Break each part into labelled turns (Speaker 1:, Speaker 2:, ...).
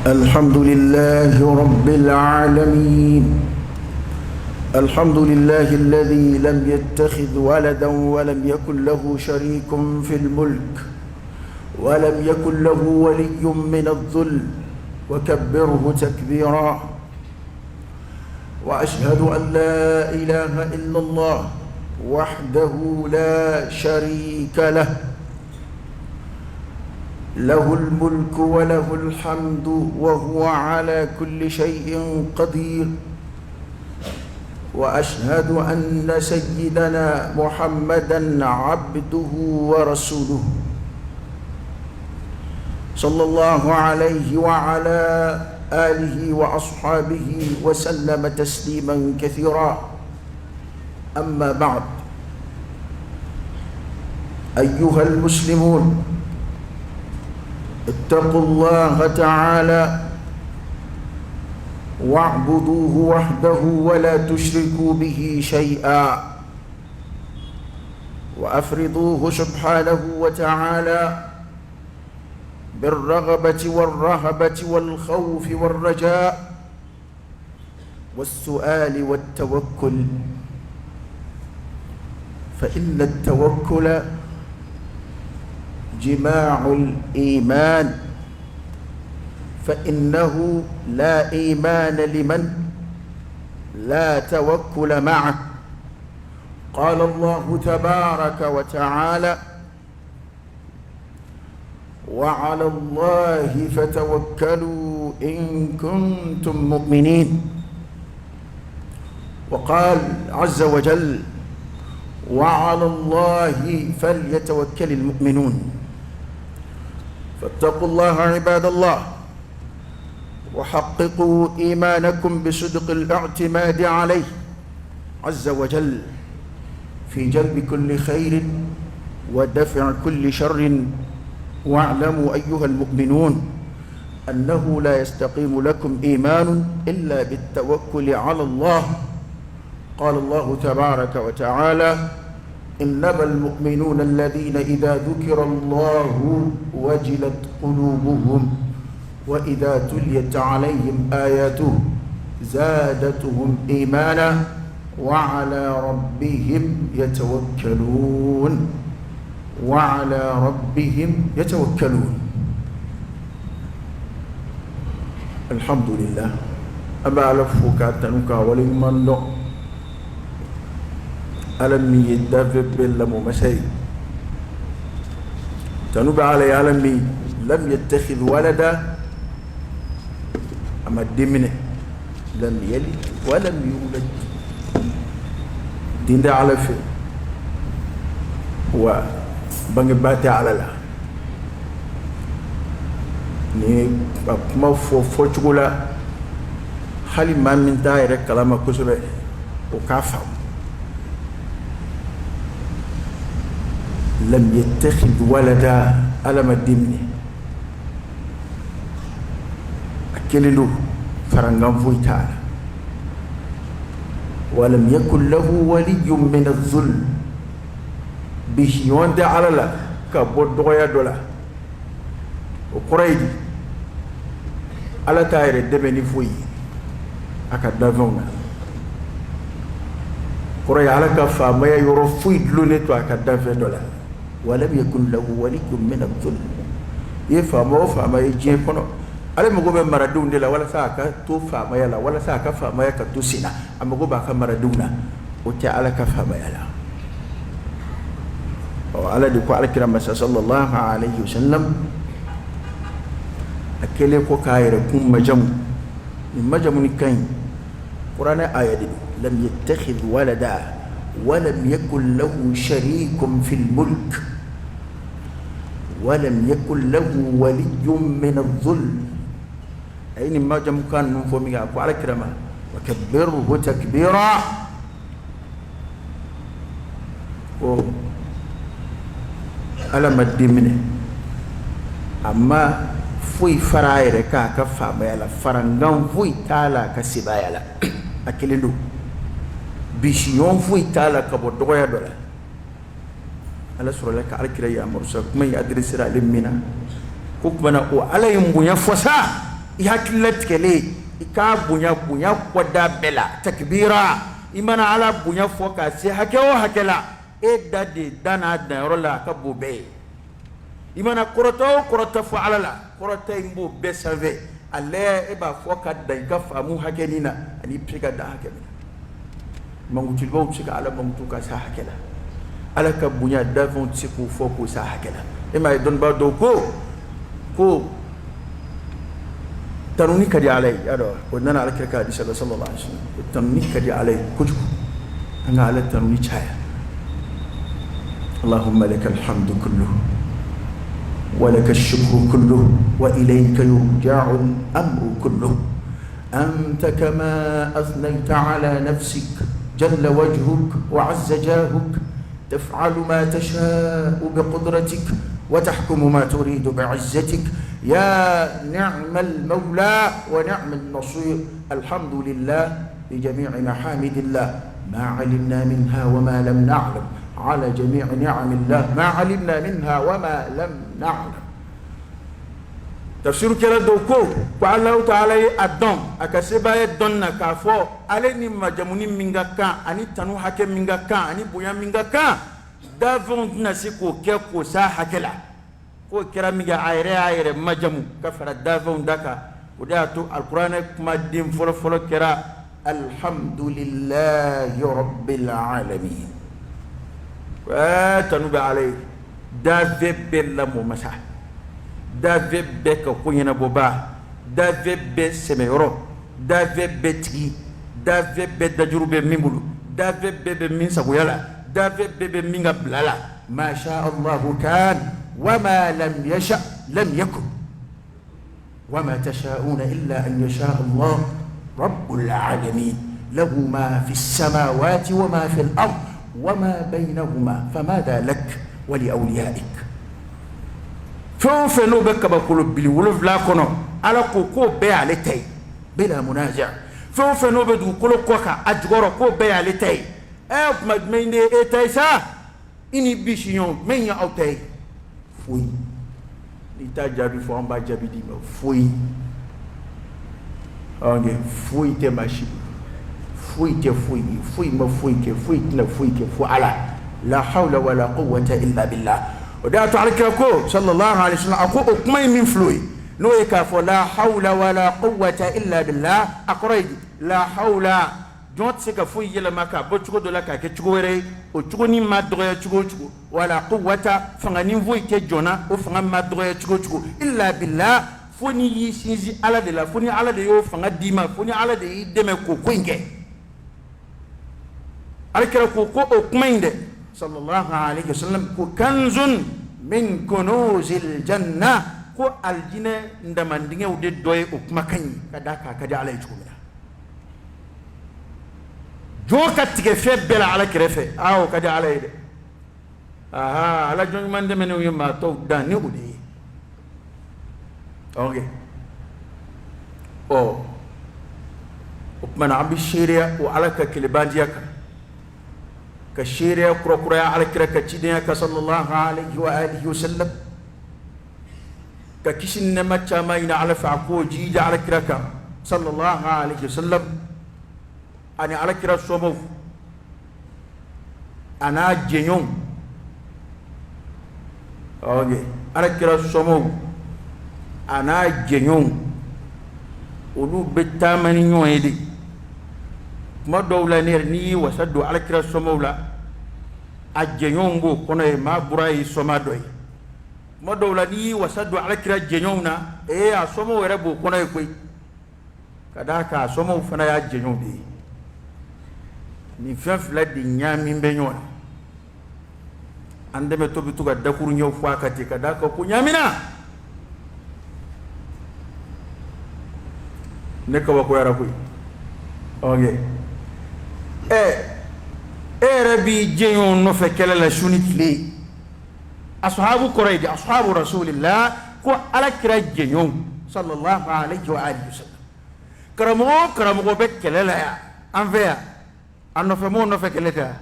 Speaker 1: الحمد لله رب العالمين. الحمد لله الذي لم يتخذ ولدا ولم يكن له شريك في الملك ولم يكن له ولي من الذل وكبره تكبيرا. وأشهد أن لا إله إلا الله وحده لا شريك له، له الملك وله الحمد وهو على كل شيء قدير. وأشهد أن سيدنا محمدًا عبده ورسوله صلى الله عليه وعلى آله وأصحابه وسلم تسليمًا كثيرا. أما بعد، أيها المسلمون، اتقوا الله تعالى واعبدوه وحده ولا تشركوا به شيئا، وأفرضوه سبحانه وتعالى بالرغبة والرهبة والخوف والرجاء والسؤال والتوكل، فإن التوكل جماع الإيمان، فإنه لا إيمان لمن لا توكل معه. قال الله تبارك وتعالى: وعلى الله فتوكلوا إن كنتم مؤمنين. وقال عز وجل: وعلى الله فليتوكل المؤمنون. فاتقوا الله عباد الله، وحققوا إيمانكم بصدق الاعتماد عليه عز وجل في جلب كل خير ودفع كل شر. واعلموا أيها المؤمنون أنه لا يستقيم لكم إيمان إلا بالتوكل على الله. قال الله تبارك وتعالى: إنما المؤمنون الذين إذا ذكر الله وجلت قلوبهم وإذا تليت عليهم آياته زادتهم إيمانا وعلى ربهم يتوكلون. وعلى ربهم يتوكلون. الحمد لله. أما ألفك تنكا ولمن له ألمي يدفع بالممسي تنوب علي ألمي لم يتخذ ولدا، أما الدمنة لم يلد ولم يولد. دين ده على في هو بنجباتي على لا ni kuma fo cogo la hali maa min t'a yɛrɛ kalama kosɛbɛ o k'a faamu. lam yattakhidh walada, ala ma den minɛ, a kelen don, farankan foyi t'a la. walam yakun lahu waliyyun min adh-dhul, bihiɲɔgɔn tɛ ala la ka bɔ dɔgɔya dɔ la. o kɔrɔ ye di? ala t'a yɛrɛ dɛmɛ ni foyi ye a ka danfɛnw na. kɔrɔ ye ala ka faamaya yɔrɔ foyi dulonnen to a ka danfɛn dɔ la. walam yakun lahu waliyyun min adh-dhul. i ye faama o faama ye diɲɛ kɔnɔ, ale mago bɛ maradenw de la walasa a ka to faamaya la, walasa a ka faamaya ka to sen na. a mago b'a ka maradenw na, o tɛ ala ka faamaya la. ala de ko alakira masa sallallahu alayhi wa sallam a kelen ko k'a yɛrɛ kun majamu. ni majamu ni kan ɲi kuranɛ aya de don: lam yattakhidh walada walam yakun lahu sharikun fil mulk walam yakun lahu waliyyun min adh-dhul. ay ni majamu kan nun fo mi ga ko alakira ma wa kabbirhu takbira. ko ala ma den minɛ, amma foyi fara a yɛrɛ k'a ka faamaya la, farankan foyi t'a la a ka sebaya la. a kelen don. bisiɲɔgɔn foyi t'a la ka bɔ dɔgɔya dɔ la. ala sɔrɔla ka alakira yamaru sa kuma in adressera ale min na ko kumana o ala ye bonya fɔ sa ihakillat kele ika bunya kwada bela takbira imana ala bunya foka se hakewo hakela dadi dana rola ka bobe imana korota fo alala korota imbo besave alle ba foka dan ka famu hakelina ani pika da hakelina mangutul bo pika ala mangutuka sa hakela ala ka bunya davon tsiku foko sa hakela ima don ba do ko tanuni kadi alai ado wadana ala kirka di sallallahu alaihi wasallam tanuni kadi alai kuju anga ala tanuni chaya اللهم لك الحمد كله ولك الشكر كله وإليك يرجع الأمر كله أنت كما أثنيت على نفسك جل وجهك وعز جاهك تفعل ما تشاء بقدرتك وتحكم ما تريد بعزتك يا نعم المولى ونعم النصير الحمد لله بجميع محامد الله ما علمنا منها وما لم نعلم على جميع نعم الله ما علمنا منها وما لم نعلم تفسير كلا دوكو الله تعالى أدم أكسبا يدنا كافو عليني مجموني منغاكا أني تنو حكم منغاكا أني بويا منغاكا دافون نسيكو كيكو سا حكلا كو كرا منغا عيري مجمو كفر دافون داكا وداتو القرآن كما دين فلو كرا الحمد لله رب العالمين تنوب عليه دافب بلمو مسح دافب بك كوينا بوبا دافب بسميرو دافب بتي دافب بدجروب ميمولو دافب بمين سبويلا دافب بمين بلالا ما شاء الله كان وما لم يشأ لم يكن وما تشاءون إلا أن يشاء الله رب العالمين له ما في السماوات وما في الأرض وما بينهما فماذا لك ولأوليائك فنو بك بقول بلي ولف لا كنو على كوكو بيع لتي بلا منازع فنو بدو كل كوكا أجبر كو بيع لتي أب مدمين إتايسا إني بيشيون من يأوتي فوي لتجابي فوان بجابي دي فوي أوكي فوي تماشي فوي ما فوي تنا فوي على لا حول ولا قوة إلا بالله ودا تعالك أكو صلى الله عليه وسلم أكو أكمي من فلوي نو يكافو لا حول ولا قوة إلا بالله أقرأي لا حول جوت سك فوي يلا ماكا بتشكو دولا كتشكوري وتشكوني ما دغيا تشكو ولا قوة فغني فوي كجونا وفغن ما دغيا تشكو إلا بالله فوني يسيزي على دلا فوني على ديو فغن ديما فوني على دي دمكو كوينكي عليك كوكو أكمين صلى الله عليه وسلم كو كنز من كنوز الجنة كو الجنة عندما ندعي ودي دوي أكمكين كذاك كذا على يجومنا جو كتكفى بلا على كرفة أو كذا على يد على جون من دم نيوم ما تو داني ودي أوكي أكمن عبد الشريعة وعلى كلبانجيك كشيريا كروكريا على كرك تشيديا صلى الله عليه وآله وسلم ككشن ما تشامين على فعكو جيجا على كرك صلى الله عليه وسلم أنا على كرك صومو أنا جنيوم أوكي على كرك صومو أنا جنيوم ولو بتامني يوهدي ما دولا نيرني وسدو على كرا سمولا أجنيونغو كنا ما براي سما دوي ما دولا ني وسدو على كرا جنيونا سمو ربو كنا يكوي كذاك سمو فنا يا جنيون دي ni fɛn di ɲaamin bɛ ɲɔgɔn na an dɛmɛ to bi to ka dakuru ɲɛw fɔ a ka ten ka da kan ko ɲaamina ne kabakoyara koyi ok yɛrɛ bi jɛɲɔgɔn nɔfɛ kɛlɛ la su ni tile ashabu kɔrɔ ye di ashabu rasulillah ko ala kira jɛɲɔgɔn sallallahu alaihi wa alihi wasallam karamɔgɔ bɛ kɛlɛ la yan an fɛ yan a nɔfɛmɔgɔw nɔfɛ kɛlɛ tɛ yan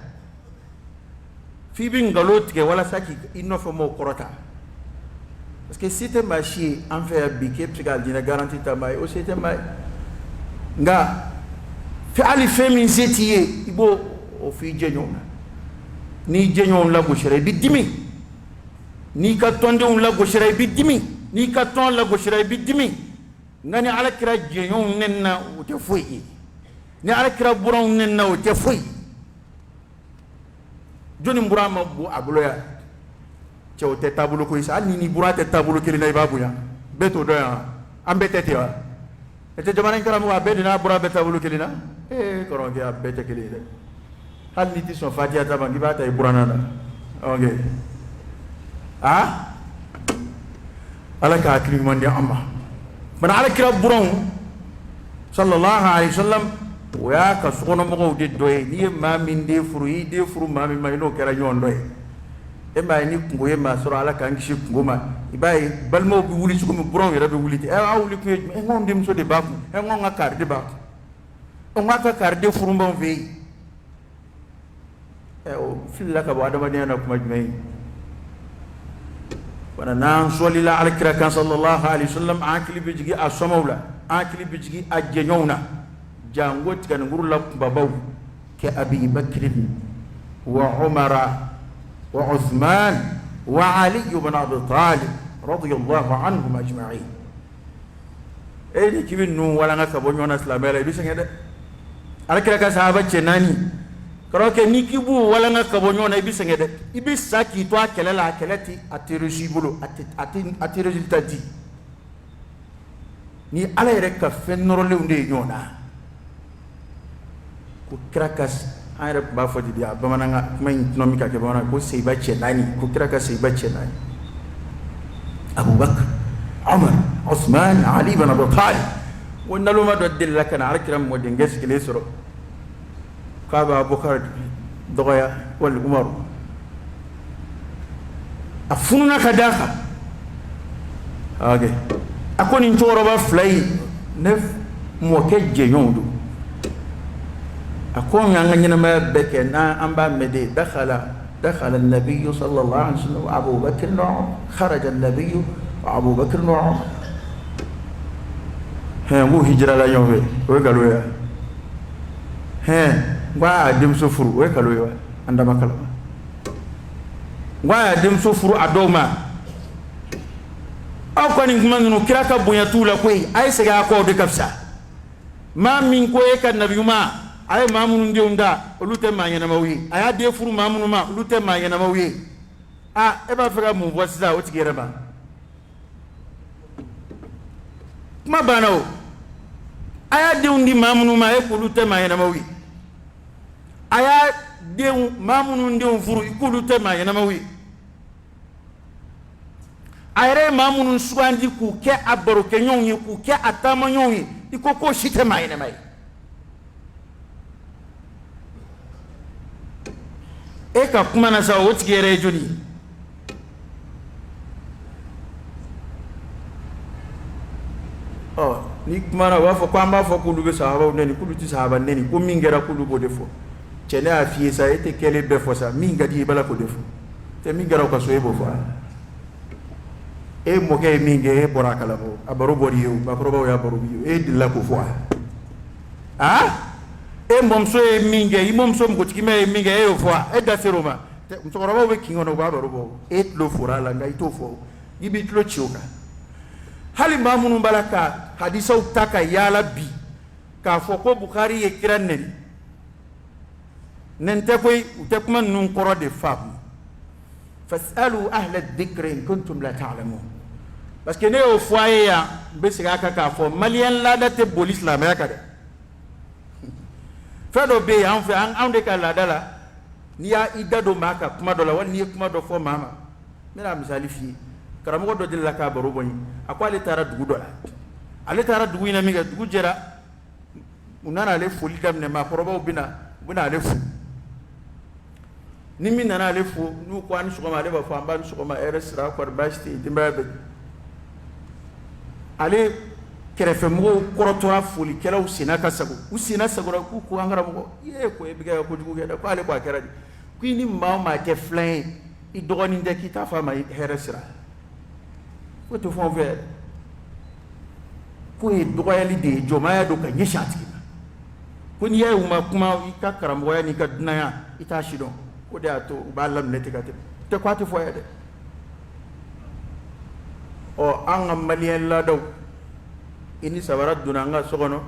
Speaker 1: f'i bɛ nkalon tigɛ walasa k'i nɔfɛmɔgɔw kɔrɔta parce que si tu marché en fait biquet puis gal dina garantie ta mai aussi te mai nga fi ali femi zetiye ibo o fi jeñona ni jeñon la goshire bi dimi ni ka tonde on la goshire bi dimi ni ka ton la goshire bi dimi ngani ala kira jeñon nenna o te foyi ni ala kira buron nenna o te foyi joni mburama bu abuloya cew te tabulu ko isa ni burate tabulu kelina ibabuya beto doya ambetete wa ete jamana karamu abedina burabe tabulu kelina koron ke abete kelina hal ni ti son fatia tabangi bata iburana na okay ala ka akri mandi amma man ala kira buron sallallahu alaihi wasallam wa ka sono mo de doye ni ma min de furu ma min mayno kera nyon doye e ma ni kungo e ma soro ala ka ngishi kungo ma ibai balmo bi wuli su ko buron yera be wuli a wuli ko e ngon dim so de baku e ngon nga kar de baku o nga ka kar de furu mbon ve e o filla ka ba adama ne na kuma jmai wana nan solila ala kira kan sallallahu alaihi wasallam akili bijigi asomawla akili bijigi ajjenyona jangot kan ngurla babaw ke abi bakr wa umara wa uthman wa ali ibn abi talib radiyallahu anhum ajma'in ni kibin nu wala ngaka bonyona islamela bi sengede ala kira kan sahaba cenani karoke ni kibu wala ngaka bonyona bi sengede ibi saki to akelela akeleti atirujibulu ati resultati ni ala reka fennorole unde nyona ko krakas ayre ba fodi dia bamananga may nomika ke bamana ko seyba chenani ko krakas seyba chenani Abu Bakr Umar Uthman Ali ibn Abi Talib wonna luma do dillaka na alkiram mo de nges kile soro kaba Abu Bakr doya wal Umar afuna kadaka okay akoni ntoro ba flay nef mo keje yondo أكون يعني ما بكنا أم بمدي دخل النبي صلى الله عليه وسلم وأبو بكر وعمر خرج النبي وأبو بكر وعمر مو هجرة لا يوم ويقالوا يا وادم سفر ويقالوا يا عندما كلام وادم سفر أدوما أو كان يكمن نكرك بنيا تولا كوي أي سجى أكو دكبسة ما من كوي كان النبي ما ay mamunu ndiunda olute manyana mawi aya de furu mamunu ma olute manyana mawi e ba fera mu wasa o tigere ba ma banawo aya de undi mamunu ma e olute manyana mawi aya de mamunu ndi furu olute manyana mawi ayre mamunu suandi ku ke abaro ke nyonyi ku ke atama nyonyi ikoko shite manyana mai eka kuma na sa woti gere joni ni kuma na wafo kwa mba fo kulu be sahaba neni kulu ti sahaba neni ko mingera kulu bo defo chene afie sa ete kele be fo sa minga di bala ko defo te mingera ko so e bo fo e mo ke minge e borakala bo abaro bori yo ba proba ya baro bi e dilla ko fo e momso e minge i momso mko tikime e minge e fo e da seroma msokoroba we kingono ba robo e lo fura la ngai to fo gibi tlo chioka hali mamunu balaka hadisa utaka yala bi ka fo ko bukhari e kiranne nente koy utakuma nun qoro de fam fasalu ahla adh-dhikri in kuntum la ta'lamun parce que ne o foye ya be siga ka fo malien la date police la me ka de fedo be an fe an de ka la dala ni ya idado maka kuma do la wal ni kuma do fo mama mera misali fi karamo do dilla ka baro boni akwale tara dugu do la ale tara dugu ina miga dugu jera unana le foli damne ma poroba bina le fu ni min nana le fu nu ko an sugoma le ba fo amban sugoma eresra ko basti dimbabe ale kerefe mo korotora foli kela usina kasago usina sagora ku ko angara mo ye ko e biga ko jugu da ko ale ko akera di ku ni ma ke flan i dogoni de kita fa ma heresra ko to fon fe ko e dogoyali de jomaya do ka nyesha tigima ko ni yayi uma kuma ka karambo ya ni ka dunaya ita shidon ko da to ba lam ne tigate te kwati fo ya de o an malien la daw ini sabarat dunanga sogono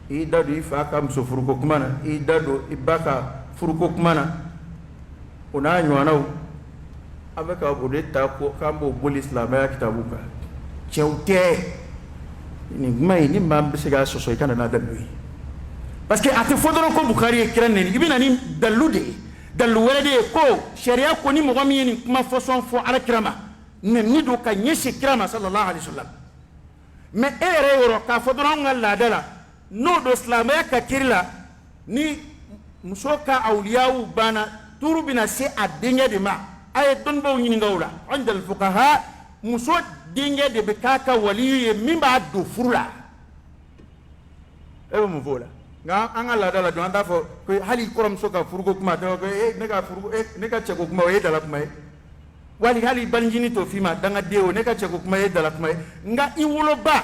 Speaker 1: i dadu i fa ka muso furuko kuma na i dadu i ba ka furuko kuma na o n'a ɲɔgɔnnaw an bɛ ka o de ta ko k'an b'o boli silamɛya kitabu kan cɛw tɛ nin kuma in ni maa bɛ se k'a sɔsɔ i kana n'a dalu ye parce que a tɛ fɔ dɔrɔn ko Bukari ye kira nɛni i bɛ na ni dalu de ye dalu wɛrɛ de ye ko sariya ko ni mɔgɔ min ye nin kuma fɔsɔn fɔ alakira ma nɛni don ka ɲɛsin kira ma sallallahu alaihi wasallam mais e yɛrɛ yɔrɔ k'a fɔ dɔrɔn an ka laada la n'o don silamɛya ka kiri la ni muso ka awliyaw banna turu bɛna se a denkɛ de ma a ye dɔnnibaw ɲininka o la indal fuqaha muso denkɛ de bɛ k'a ka waliyu ye min b'a don furu la e bɛ mun fɔ o la nka an ka laada la don an t'a fɔ ko hali kɔrɔmuso ka furuko kuma ko ne ka cɛko kuma o ye dala kuma ye wali hali balicinin to f'i ma dangaden o ne ka cɛko kuma ye dala kuma ye nka i woloba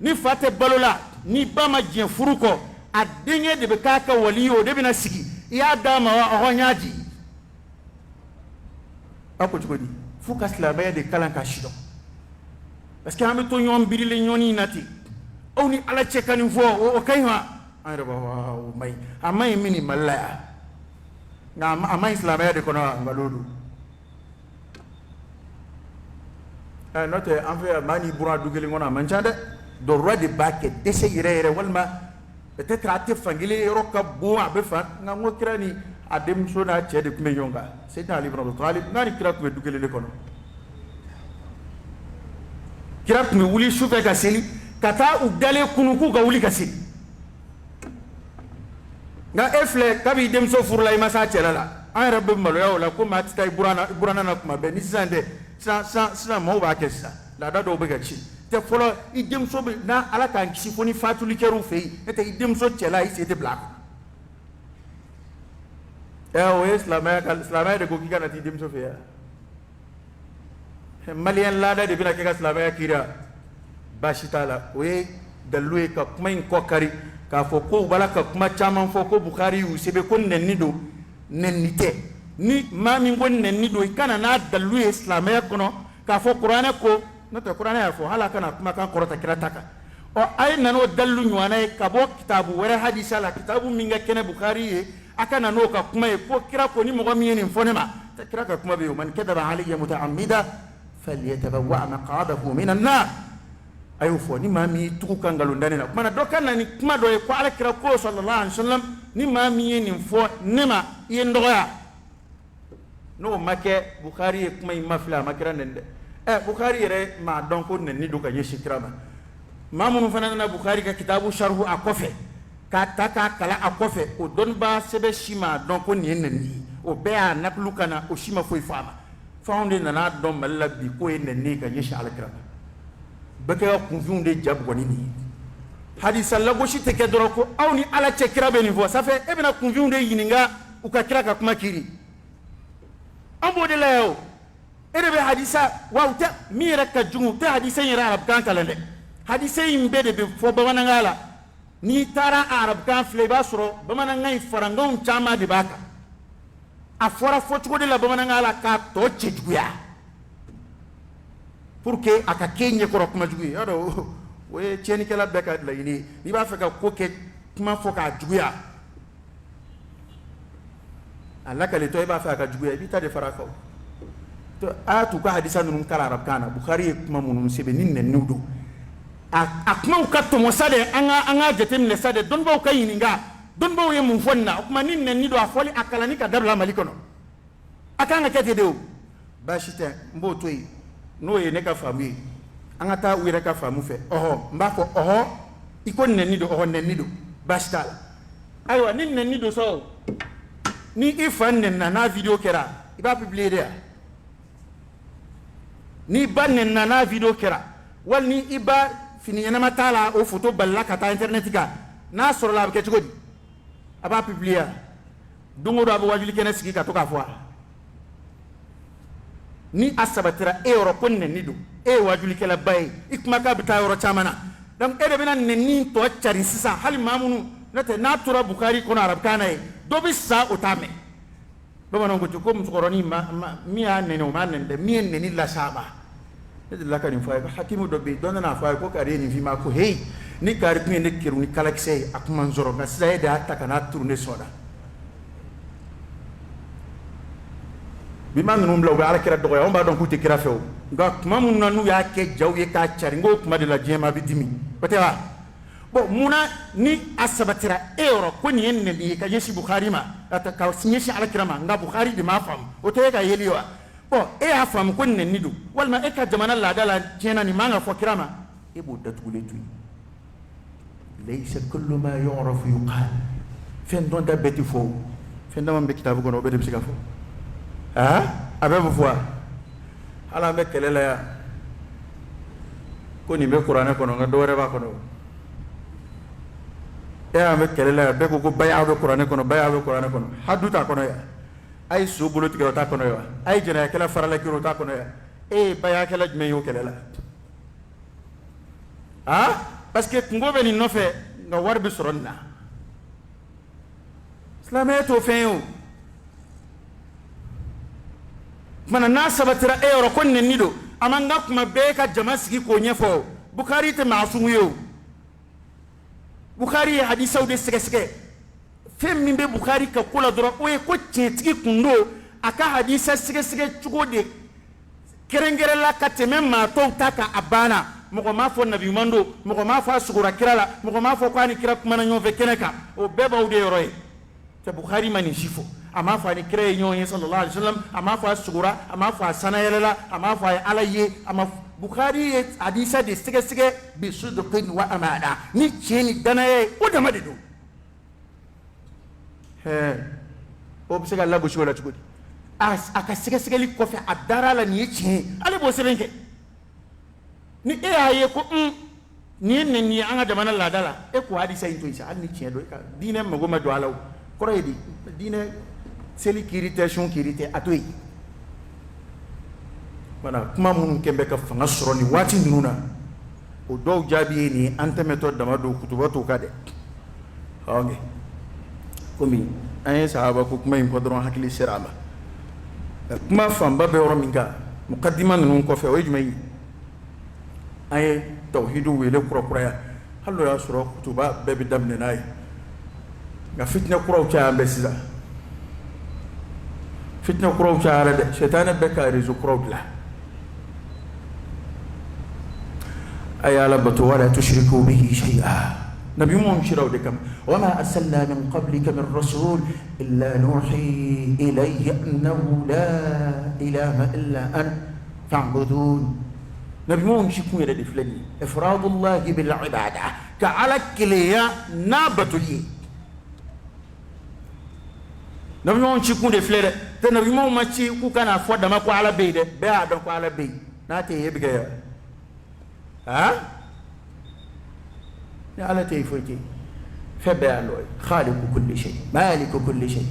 Speaker 1: ni fa tɛ balo la ni ba ma diɲɛ furu kɔ a denkɛ de bɛ k'a ka waliyu o de bɛna sigi i y'a d'a ma wa ɔhɔn y'a di a ko cogo di fo ka silamɛya de kalan k'a sidɔn parce que an bɛ to ɲɔgɔn birilen ɲɔgɔn na ten aw ni ala cɛ ka nin fɔ o ka ɲi wa an yɛrɛ b'a fɔ o ma ɲi a ma ɲi min nin mali la yan nka a ma ɲi silamɛya de kɔnɔ wa nkalon don n'o tɛ an fɛ yan maa n'i bɔra du kelen kɔnɔ a man ca dɛ dɔrɔrɔ de b'a kɛ dɛsɛ yɛrɛ yɛrɛ walima peut-être a tɛ fankelen yɔrɔ ka bon a bɛ fan nka n ko kira ni a denmuso n'a cɛ de tun bɛ ɲɔgɔn kan Seydina Ali ibn Abi Talib n'a ni kira tun bɛ du kelen de kɔnɔ kira tun bɛ wuli sufɛ ka seli ka taa u dalen kunu k'u ka wuli ka seli nka e filɛ kabi denmuso furula i ma s'a cɛla la an yɛrɛ bɛ maloya o la ko maa tɛ taa i buranna na kuma bɛɛ ni sisan tɛ sisan mɔgɔw b'a kɛ sisan laada dɔw bɛ ka ci tɛ fɔlɔ i denmuso bɛ n'a ala k'an kisi fo ni fatuli kɛr'u fɛ yen n'o tɛ i denmuso cɛla i sen tɛ bila a kɔnɔ o ye silamɛya de ko k'i ka na t'i denmuso fɛ yan maliyɛn laada de bɛna kɛ ka silamɛya kira baasi t'a la o ye dalilu ye ka kuma in kɔ kari k'a fɔ ko u b'ala ka kuma caman fɔ ko Bukari y'u sɛbɛn ko nɛni don nɛni tɛ ni maa min ko nɛni don i kana n'a dalilu ye silamɛya kɔnɔ k'a fɔ kuranɛ ko n'o tɛ kuranɛ y'a fɔ hali a kana kumakan kɔrɔta kira ta kan a ye na n'o dalilu ɲɔgɔnna ye ka bɔ kitabu wɛrɛ hadisa la kitabu min ka kɛnɛ Bukari ye a ka na n'o ka kuma ye ko kira ko ni mɔgɔ min ye nin fɔ ne ma kira ka kuma bɛ yen man kadaba alayya muta'ammida falyatabawwa' maq'adahu minan nar a y'o fɔ ni maa min y'i tugu ka nkalon da ne na kumana dɔ ka na ni kuma dɔ ye ko alakira ko sallallahu alaihi wasallam ni maa min ye nin fɔ ne ma i ye n dɔgɔya n'o ma kɛ Bukari ye kuma in ma filɛ a ma kira nɛni dɛ Bukari yɛrɛ maa dɔn ko nɛni don ka ɲɛsin kira ma maa minnu fana nana Bukari ka kitabu sharhu a kɔfɛ k'a ta k'a kala a kɔfɛ o dɔnnibaa sɛbɛn si ma dɔn ko nin ye nɛni ye o bɛɛ y'a nakilu ka na o si ma foyi fɔ a ma f'anw de nana dɔn Mali la bi k'o ye nɛni ye ka ɲɛsin alakira ma bɛɛ kɛ ka kunfinw de ja bugɔ ni nin ye hadisa lagosi tɛ kɛ dɔrɔn ko aw ni ala cɛ kira bɛ nin fɔ sanfɛ e bɛna kunfinw de ɲininka u ka kira ka kuma kiri an b'o de la yan o e de bɛ hadisa wa u tɛ min yɛrɛ ka jugu u tɛ hadisa in yɛrɛ arabukan kalan dɛ hadisa in bɛɛ de bɛ fɔ bamanankan la n'i taara arabukan filɛ i b'a sɔrɔ bamanankan in farankanw caman de b'a kan a fɔra fɔcogo de la bamanankan la k'a tɔ cɛjuguya pour que a ka kɛ ɲɛkɔrɔ kuma jugu ye y'a dɔn o ye tiɲɛnikɛla bɛɛ ka laɲini ye n'i b'a fɛ ka ko kɛ kuma fɔ k'a juguya a lakalitɔ i b'a fɛ a ka juguya i b'i ta de fara a kan a y'a t'u ka hadisa ninnu kalan arabukan na Bukari ye kuma minnu sɛbɛn ni nɛniw don a kumaw ka tɔmɔ sa de an ka jateminɛ sa de dɔnnibaw ka ɲininka dɔnnibaw ye mun fɔ nin na o tuma ni nɛni don a fɔli a kalanni ka dabila Mali kɔnɔ a kan ka kɛ ten de o baasi tɛ n b'o to yen n'o ye ne ka faamu ye an ka taa u yɛrɛ ka faamu fɛ ɔhɔ n b'a fɔ ɔhɔ i ko nɛni don ɔhɔ nɛni don baasi t'a la ayiwa ni nɛni don sɔn ni i fa nɛnina n'a video kɛra i b'a publier de yan ni ba nɛnina n'a video kɛra wali ni i ba fini ɲɛnama t'a la o photo balila ka taa internet kan n'a sɔrɔla a bɛ kɛ cogo di a b'a publier don o don a bɛ wajuli kɛnɛ sigi ka to k'a fɔ a ni asabatira e yɔrɔ ko nɛni don e ye wajulikɛlaba ye i kumakan bɛ taa yɔrɔ caman na donc e de bɛna nɛni tɔ cari sisan hali maa minnu n'o tɛ n'a tora Bukari kɔnɔ arabukan na ye dɔ bɛ sa o t'a mɛn bamananw ko ten ko musokɔrɔnin min y'a nɛni o m'a nɛni dɛ min ye nɛni las'a ma ne delila ka nin fɔ a ye ko hakimu dɔ bɛ yen dɔ nana fɔ a ye ko kari ye nin f'i ma ko heyi ni kari tun ye ne kɛru ni kalakisɛ ye a kuma n sɔrɔ nka sisan e de y'a ta ka n'a turu ne sɔn na bi ma ninnu bila u bɛ alakira dɔgɔya anw b'a dɔn k'u tɛ kira fɛ o nka kuma minnu na n'u y'a kɛ jaw ye k'a cari n k'o kuma de la diɲɛ ma bɛ dimi o tɛ wa bon munna ni a sabatira e yɔrɔ ko nin ye nɛni ye ka ɲɛsin Bukari ma ka ɲɛsin alakira ma nka Bukari de m'a faamu o tɛ e ka yeli wa bon e y'a faamu ko nɛni don walima e ka jamana laada la tiɲɛna nin man ka fɔ kira ma e b'o datugulen to yen laysa kullu ma yu'rafu yuqal fɛn dɔn da bɛɛ tɛ fɔ fɛn dama bɛ kitabu kɔnɔ o bɛɛ de bɛ se ka fɔ a bɛ fɔ wa hali an bɛ kɛlɛ la yan ko nin bɛ kuranɛ kɔnɔ nka dɔ wɛrɛ b'a kɔnɔ an bɛ kɛlɛ la yan bɛɛ ko baya bɛ kuranɛ kɔnɔ baya bɛ kuranɛ kɔnɔ hadu t'a kɔnɔ yan a ye so bolo tigɛ o t'a kɔnɔ yan a ye jɛnɛyakɛla farala kiri o t'a kɔnɔ yan e ye bayakɛla jumɛn ye o kɛlɛ la parce que kungo bɛ nin nɔfɛ nka wari bɛ sɔrɔ nin na silamɛya t'o fɛn ye o mana n'a sabatira e yɔrɔ ko nɛni don a man ka kuma bɛɛ ka jama sigi k'o ɲɛfɔ Bukari tɛ maasumu ye o Bukari ye hadisaw de sɛgɛsɛgɛ fɛn min bɛ Bukari ka ko la dɔrɔn o ye ko tiɲɛtigi kun don a ka hadisa sɛgɛsɛgɛ cogo de kɛrɛnkɛrɛnla ka tɛmɛ maa tɔw ta kan a banna mɔgɔ m'a fɔ nabi ɲuman don mɔgɔ m'a fɔ a sugora kira la mɔgɔ m'a fɔ k'a ni kira kumana ɲɔgɔn fɛ kɛnɛ kan o bɛɛ b'aw de yɔrɔ ye tɛ Bukari ma nin si fɔ a m'a fɔ a ni kira ye ɲɔgɔn ye sallallahu alaihi wasallam a m'a fɔ a sugora a m'a fɔ a sanayɛlɛla a m'a fɔ a ye ala ye a ma Bukari ye hadisa de sɛgɛsɛgɛ bi sidqin wa amana ni tiɲɛ ni danaya ye o dama de don o bɛ se ka lagosi o la cogo di a ka sɛgɛsɛgɛli kɔfɛ a dara la nin ye tiɲɛ ye ale b'o sɛbɛn kɛ ni e y'a ye ko nin ye nɛni ye an ka jamana laada la e ko hadisa in to yen sa hali ni tiɲɛ don e ka diinɛ mago ma jɔ a la o kɔrɔ ye di diinɛ seli kiiri tɛ sun kiiri tɛ a to yen mana kuma minnu kɛn bɛ ka fanga sɔrɔ nin waati ninnu na o dɔw jaabi ye nin an tɛmɛtɔ dama don kutuba t'o ka dɛ ok komi an ye sahaba ko kuma in fɔ dɔrɔn hakili sera a ma kuma fanba bɛ yɔrɔ min kan mukaddima ninnu kɔfɛ o ye jumɛn ye an ye tawhidu wele kurakuraya hali n'o y'a sɔrɔ kutuba bɛɛ bɛ daminɛ n'a ye nka fitinɛ kuraw cayara bɛ sisan fitinɛ kuraw cayara dɛ sɛtanɛ bɛ ka réseau kuraw dilan a ye ala bato wala tushriku bihi shay'a nabi mun shiraw de kam wa ma arsalna min qablika min rasul illa nuhi ilayhi annahu la ilaha illa ana fa'budun nabi mun shi kun yɛrɛ de filɛ nin ye ifradullahi bil ibada ka ala keleya n'a batoli ye nabi mun shi kun de filɛ dɛ tɛ nabi mun ma ci k'u kana fɔ dama ko ala bɛ yen dɛ bɛɛ y'a dɔn ko ala bɛ yen n'a tɛ yen e bɛ kɛ yan ni ala tɛ yen foyi tɛ yen fɛn bɛɛ y'a nɔ ye khaliqu kulli shay maliku kulli shay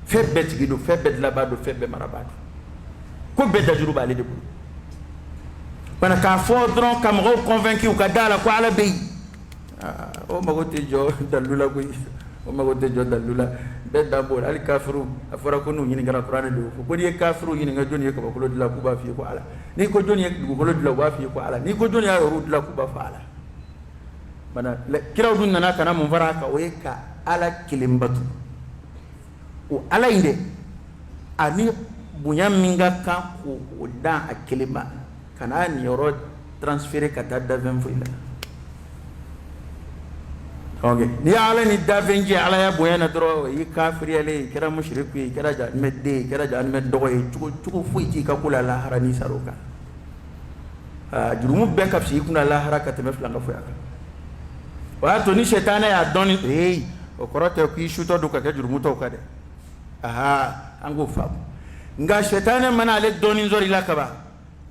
Speaker 1: fɛn bɛɛ tigi don fɛn bɛɛ dilanbaa don fɛn bɛɛ marabaa don ko bɛɛ dajuru b'ale de bolo bana k'a fɔ dɔrɔn ka mɔgɔw convaincu ka da la ko ala bɛ yen o mago tɛ jɔ dalilu la koyi o mago tɛ jɔ dalilu la bɛɛ dan b'o la hali kafiru a fɔra ko n'u ɲininkara kuranɛ de y'o fɔ ko n'i ye kafiru ɲininka jɔnni ye kabakolo dilan k'u b'a f'i ye ko ala n'i ko jɔnni ye dugukolo dilan u b'a f'i ye ko ala n'i ko jɔnni y'a yɔrɔ dilan k'u b'a fɔ ala bana kiraw dun nana ka na mun fara a kan o ye ka ala kelen batu o ala in dɛ ani bonya min ka kan k'o dan a kelen ma ka n'a nin yɔrɔ transférer ka taa dafɛn foyi la ok n'i ye ala ni dafɛn jɛ ala ya bonya na dɔrɔn o y'i kafiriyalen ye i kɛra mushriku ye i kɛra jahanɛmɛ den ye i kɛra jahanɛmɛ dɔgɔ ye cogo foyi t'i ka ko la lahara n'i sara o kan jurumu bɛɛ ka fisa i kunna lahara ka tɛmɛ filan ka foyi kan o y'a to ni sɛtanɛ y'a dɔn ni o kɔrɔ tɛ k'i sutɔ don ka kɛ jurumutɔw kan dɛ an k'o faamu nka sɛtanɛ mana ale dɔɔnin sɔrɔ i la kaban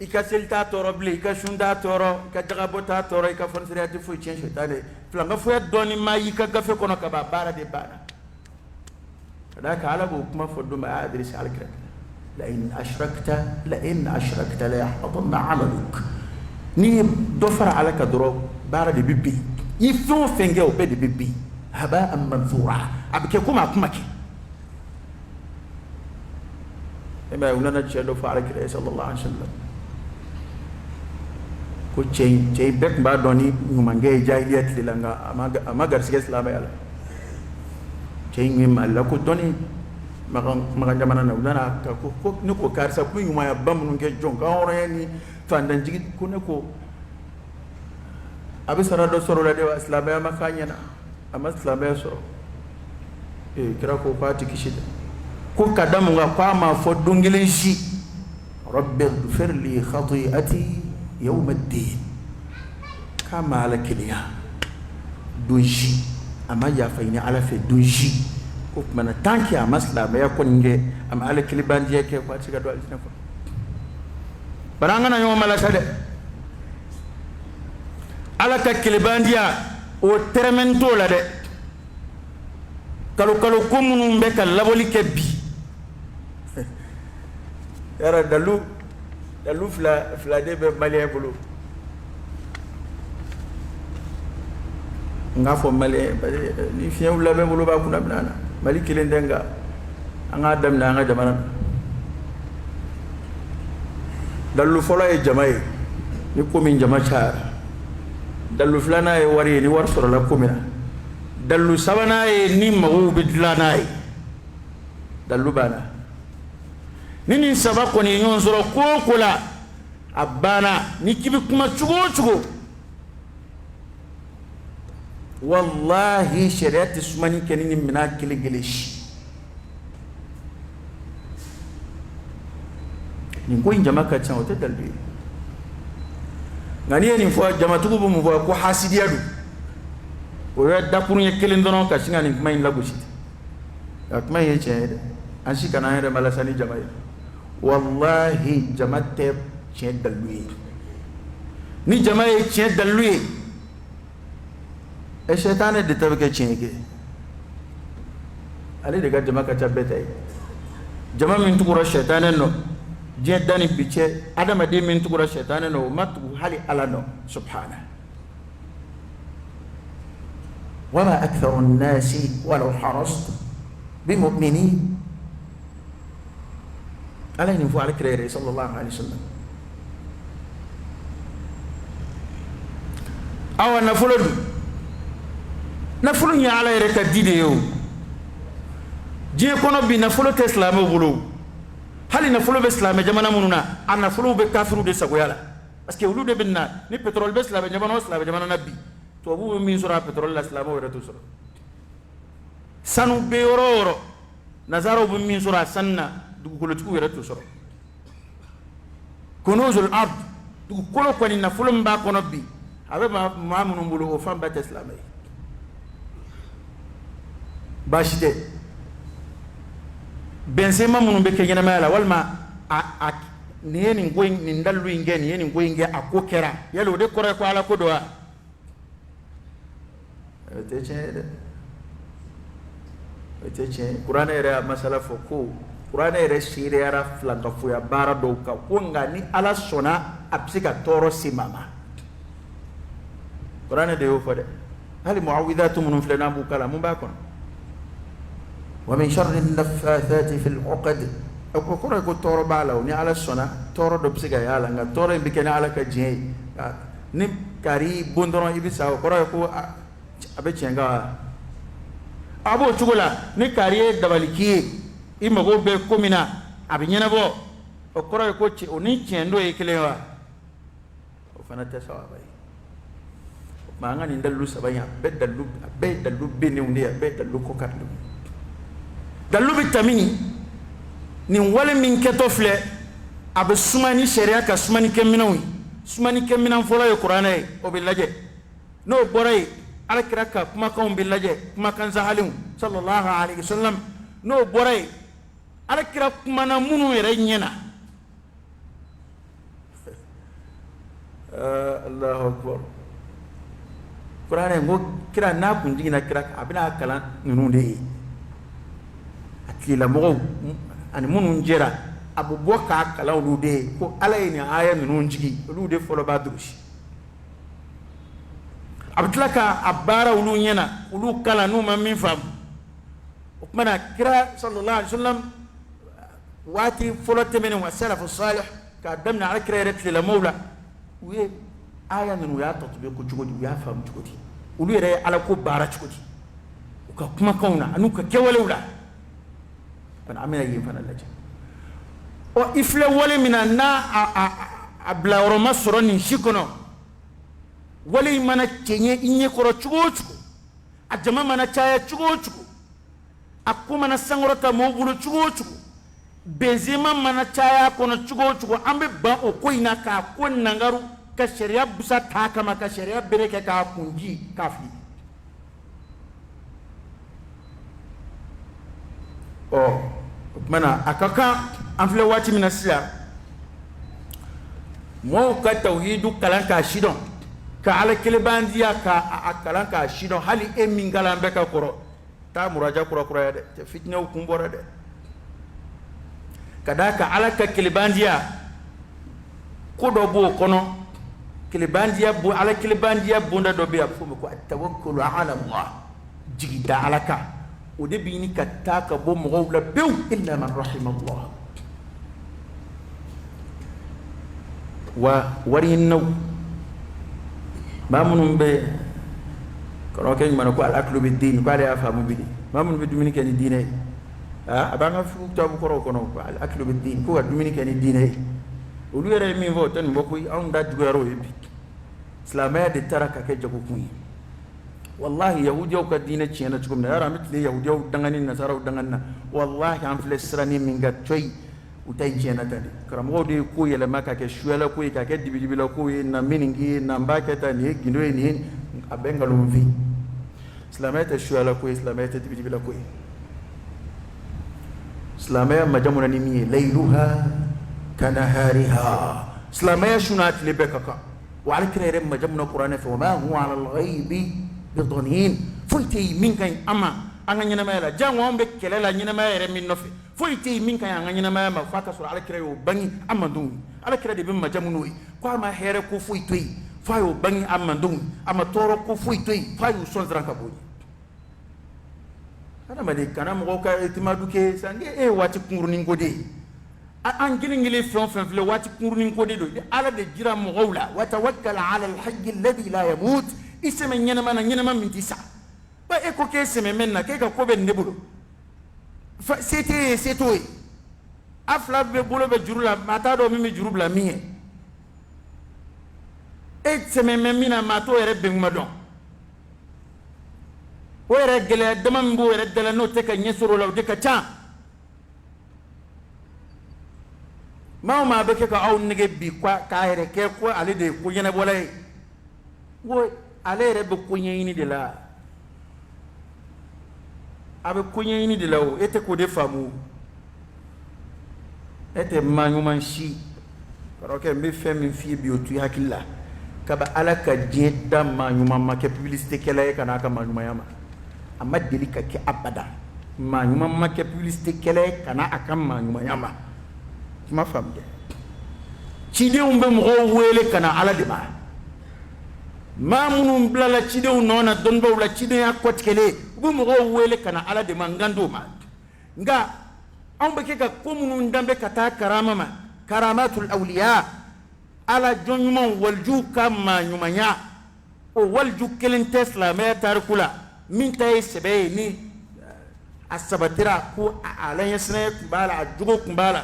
Speaker 1: i ka seli t'a tɔɔrɔ bilen i ka sun t'a tɔɔrɔ i ka jagabɔ t'a tɔɔrɔ i ka fɔnisɛriya tɛ foyi tiɲɛ sɛtanɛ ye filan ka foyi dɔɔnin ma y'i ka gafe kɔnɔ ka ban baara de banna ka d'a kan ala b'o kuma fɔ don min a y'a adressé alakira لئن أشركت لا يحبطن عملك ni do fara ala ka doro bara de bibi ifo fenge o be de bibi haba am manthura abike kuma ke ema ulana chedo fara kire sallallahu alaihi wasallam ko cey bek ba doni ngumange jahiliyat lilanga amagar siges la ba yala cey ngim alla ko doni maga jamana na ulana ka ko ni ko karsa ko nguma ya bam nge jonga oro yani fandan jigi ko ne ko abi sarado soro la de islamaya makanya na ama islamaya soro kira ko fati kishida ko kadamu nga kwa ma fo dungile shi rabbi ighfir li khati'ati yawm ad-din kama ala kiliya dunji ama ya fayni ala fe dunji ko mana tanki ama islamaya ko nge ama ala kilibandi yake ko tiga do alina ko barangana yo malaka de ala ka kilibandiya o tremento la de kalo ko munum be ka laboli ke bi yara dalu fla de be malien bulu nga fo malien ni fieu la be bulu ba kuna binana mali kilendenga anga dem na anga jamana dalu fola e jamae ni ko min jama char dalu flana e wari ni war soro la komina dalu sabana e ni mawu bidlana e dalu bana nini sabako ni nyon soro ko la abana ni kibi kuma chugo wallahi shariat sumani kenini mina kiligilish ni ko injama ka chan o te dalu ngani ni fo jama tugu bu mu ko hasidiya du o ya da kunu ye kelen dono ka singa ni kuma in lagushi akma ye chede anshi kana hede malasani jama wallahi jama te chen dalu ni jama ye chen dalu e shaytan de tabe ke chen ke ale de ga jama ka chabeta jama min tukura shaytan no jedani biche adama de min tukura shaytan no matu hali ala no subhana wama aktharu an-nasi walau harastu bimu'minin alayhi wa alayhi sallallahu alaihi wasallam awa nafulu nya ala reka dide yo je kono bi nafulu te islamu bulu hali nafulu be islamu jamana mununa an nafulu be kafiru de sagoyala parce que wulu de binna ni pétrole be islamu jamana nabi to bu min sura pétrole la islamu wala to sura sanu be yororo nazaro bu min sura sanna du ko lutu wala to sura kunuzul ard du ko ko ni nafulu mba kono bi abe ma munun bulu o famba te islamu bashite benzema munun be kenyana mala walma a neni ngoy ni ndalu ingeni yeni ngoy nge akokera yalo de kore ko ala ko doa ete qur'ana era masala foko qur'ana era shire era flanga fu ya bara do ka kunga ni ala sona apsika toro simama qur'ana de yo fode hali muawidatu munun flana bu kala mun ba kon ومن شر النفاثات في العقد أقول لك تورو بالاو ني على السنة تورو دبسيغا يالا nga toro mbikene ala ka jey ni kari bondoro ibisa ko ko abe chenga abo chugula ni kari dabaliki imago be komina abinyana bo o koro ko ci oni chendo e kelewa o fana ta sawa bay ma ngani ndalu sabanya be dalu be ne unde be dalu ko katlu dalu bitamini ni wala min keto fle abe sumani sharia ka sumani keminan fola yo qur'ana o billaje no boray ala kiraka kuma kan billaje kuma kan zahalim sallallahu alaihi wasallam no boray ala kira kuma na munu yere nyena Allahu akbar qur'ana ngo kira na kunji na kira abina kala nunu de kila mo ani munun jera abu boka kala olu de ko ala ni aya nunu jigi olu de folo ba durusi abdulaka abara ulu nyana ulu kala nu ma min fam mana kira sallallahu alaihi wasallam wati folo temene wa salafu salih ka damna ala kira ret la mawla we aya nunu ya tatbiq jugodi ya fam jugodi ulu yere ala ko bara jugodi ka kuma kauna anu ka kewalewla bana amina yin fana laje o ifle wole mina na abla roma soroni shikono wole mana kenye inye koro chugochugo ajama mana chaya chugochugo akuma na sangorota mobulu chugochugo benzema mana chaya kono chugochugo ambe ba o koina ka kon nangaru ka sharia busa ta kama ka sharia bereke ka kunji kafi o mana akaka anfle wati mina sila mo ka tauhidu kalan ka shidon ka ala kelebandiya ka kalan ka shidon hali e mingala mbeka koro ta muraja kura ya de te fitna kumbora de kadaka ala ka kelebandiya ko do bo kono kelebandiya bo ala kelebandiya bonda do be afu ko tawakkulu ala allah jigida alaka o de bini kataka bo mo la bew illa man rahimallah wa warinaw mamunum be kono ken man ko al aklu bid din ko ala famu bidi mamunum be dumini ken diine abanga fu tabu ko kono al aklu bid din ko dumini ken diine o lu yere mi vo tan mbokk yi on da dugaro yi islamaya de taraka ke jago kuyi wallahi yahudiyaw ka diine ciena cikum na yara mitli yahudiyaw dangani nasara danganna wallahi an fle srani minga toy utay ciena tadi karamo de ko yele maka ke shuela ko ka ke dibidibi la ko na miningi na mbake tani gindo ni abengalum fi islamaya ta shuela ko islamaya ta dibidibi la ko islamaya majamuna ni mi layluha kanahariha islamaya shunat libekaka wa alkira majamuna qur'ana fa ma huwa ala al-ghaibi bidonin foyti min kay ama anga nyina mayla jango ambe kelela nyina mayere min nofi foyti min kay anga nyina mayma fata sur ala kire yo bangi amandun ala kire de bimma jamunoi ko ma here ko foyti fayo bangi amandun ama toro ko foyti fayo sonzran ka boyi ana mali kana mo ka itimadu ke sange e wati kunrunin gode an gilingili fon fle wati kunrunin gode do ala de jira mo gowla wa tawakkal ala al hayy alladhi la yamut iseme nyana mana nyana man mintisa ba e ko ke seme menna ke ka ko be nebulo fa c'était afla be bolo be jurula mata do mi jurubla miye e seme memina mato ere be ngadon o ere gele damam bo ere dala no te ka nyesoro law de ka cha ma be ke ka aw nege bi kwa ka ere ke ko ale de ko nyana bolay wo ale rebe kunyini de la abe kunyini de la o ete ko de famu ete manyuma shi karoke mbe femi fi bi otu hakilla kaba ala ka jedda manyuma make publicité kala e kana ka manyuma yama amma delika ke abada manyuma make publicité kala e kana aka manyuma yama ma famde chide umbe mo wele kana ala de ba mamunum blala cidew nona donbo la cide ya kotkele bu mo wele kana ala de mangando ma nga on be ke ka komunun dambe kata karama ma karamatul awliya ala jonmon walju kama nyumanya o walju kelen tesla me tarkula min tay sebe ni asabatira ko ala yesne bala ajugo kumbala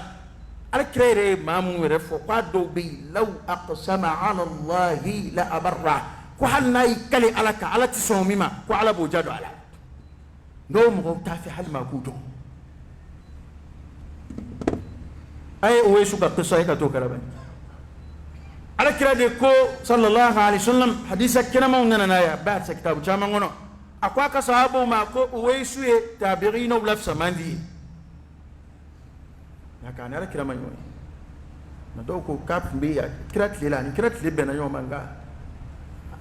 Speaker 1: al krere mamun were fo kwa do bi law aqsama ala allah la abarra ko halna ikali alaka ala tisomima ko ala bojado ala no mo ta fi hal ma kudo ay o yesu ka qissa ka to kala ban ala kira de ko sallallahu alaihi wasallam hadisa kina mo nana ya ba sa kitabu chama ngono akwa ka sahabo ma ko o yesu e tabirin o laf samandi ya kana ala kira man yo na do ko kap mbi ya kira tlela ni kira tle bena yo manga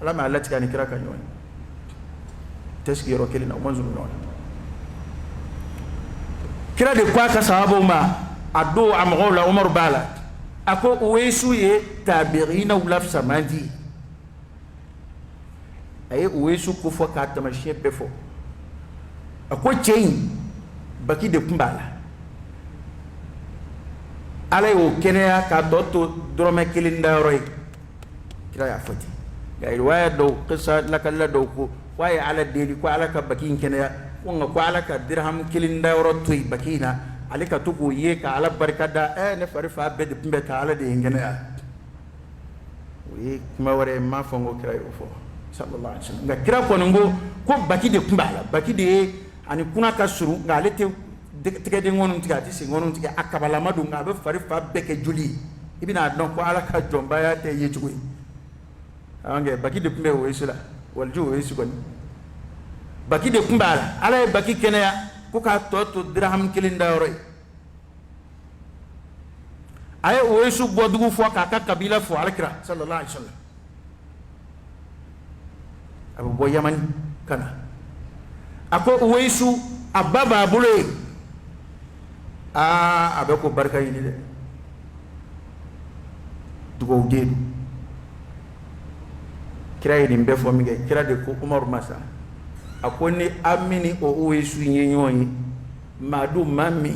Speaker 1: ala ma Allah tikani kira kan yoy teskiro kelina manzuru non kira de kwa ka sahabo ma ado amro la Umar bala ako uwesu ye tabi'ina ulaf samandi ay uwesu ko fo ka tamashe pefo ako chein baki de kumbala ala yo kenya ka doto drome kilinda roy kira ya fati ga riwaya do qissa lakalla do ko waye ala deli ko ala ka baki kenya ko ko ala ka dirham kilinda ro tuy bakina alika tuku ye ka ala barkada ne farifa be de pumbe ta ala de ngene ya wi kuma wore ma fongo kira yo fo sallallahu alaihi wasallam ga kira ko ngo ko baki de kumbala baki de ani kuna ka suru ga lete tike de ngonum tiga ti ngonum tiga akabala madu nga be farifa be ke juli ibina don ko ala ka jomba ya te ye tugo ange baki de pumbe wo isula wal ju wo isugoni baki de kumbala ala baki kene ya ko ka to dirham kilinda roy ay oyesu bodugu fo ka kabila fo alkira sallallahu alaihi wasallam abu bo yaman kana ako oyesu ababa bule abe ko barka yini de dugo de kira yini be fo mi ge kira de ko Umar masa akoni amini o oyesu nyenyoni madu mami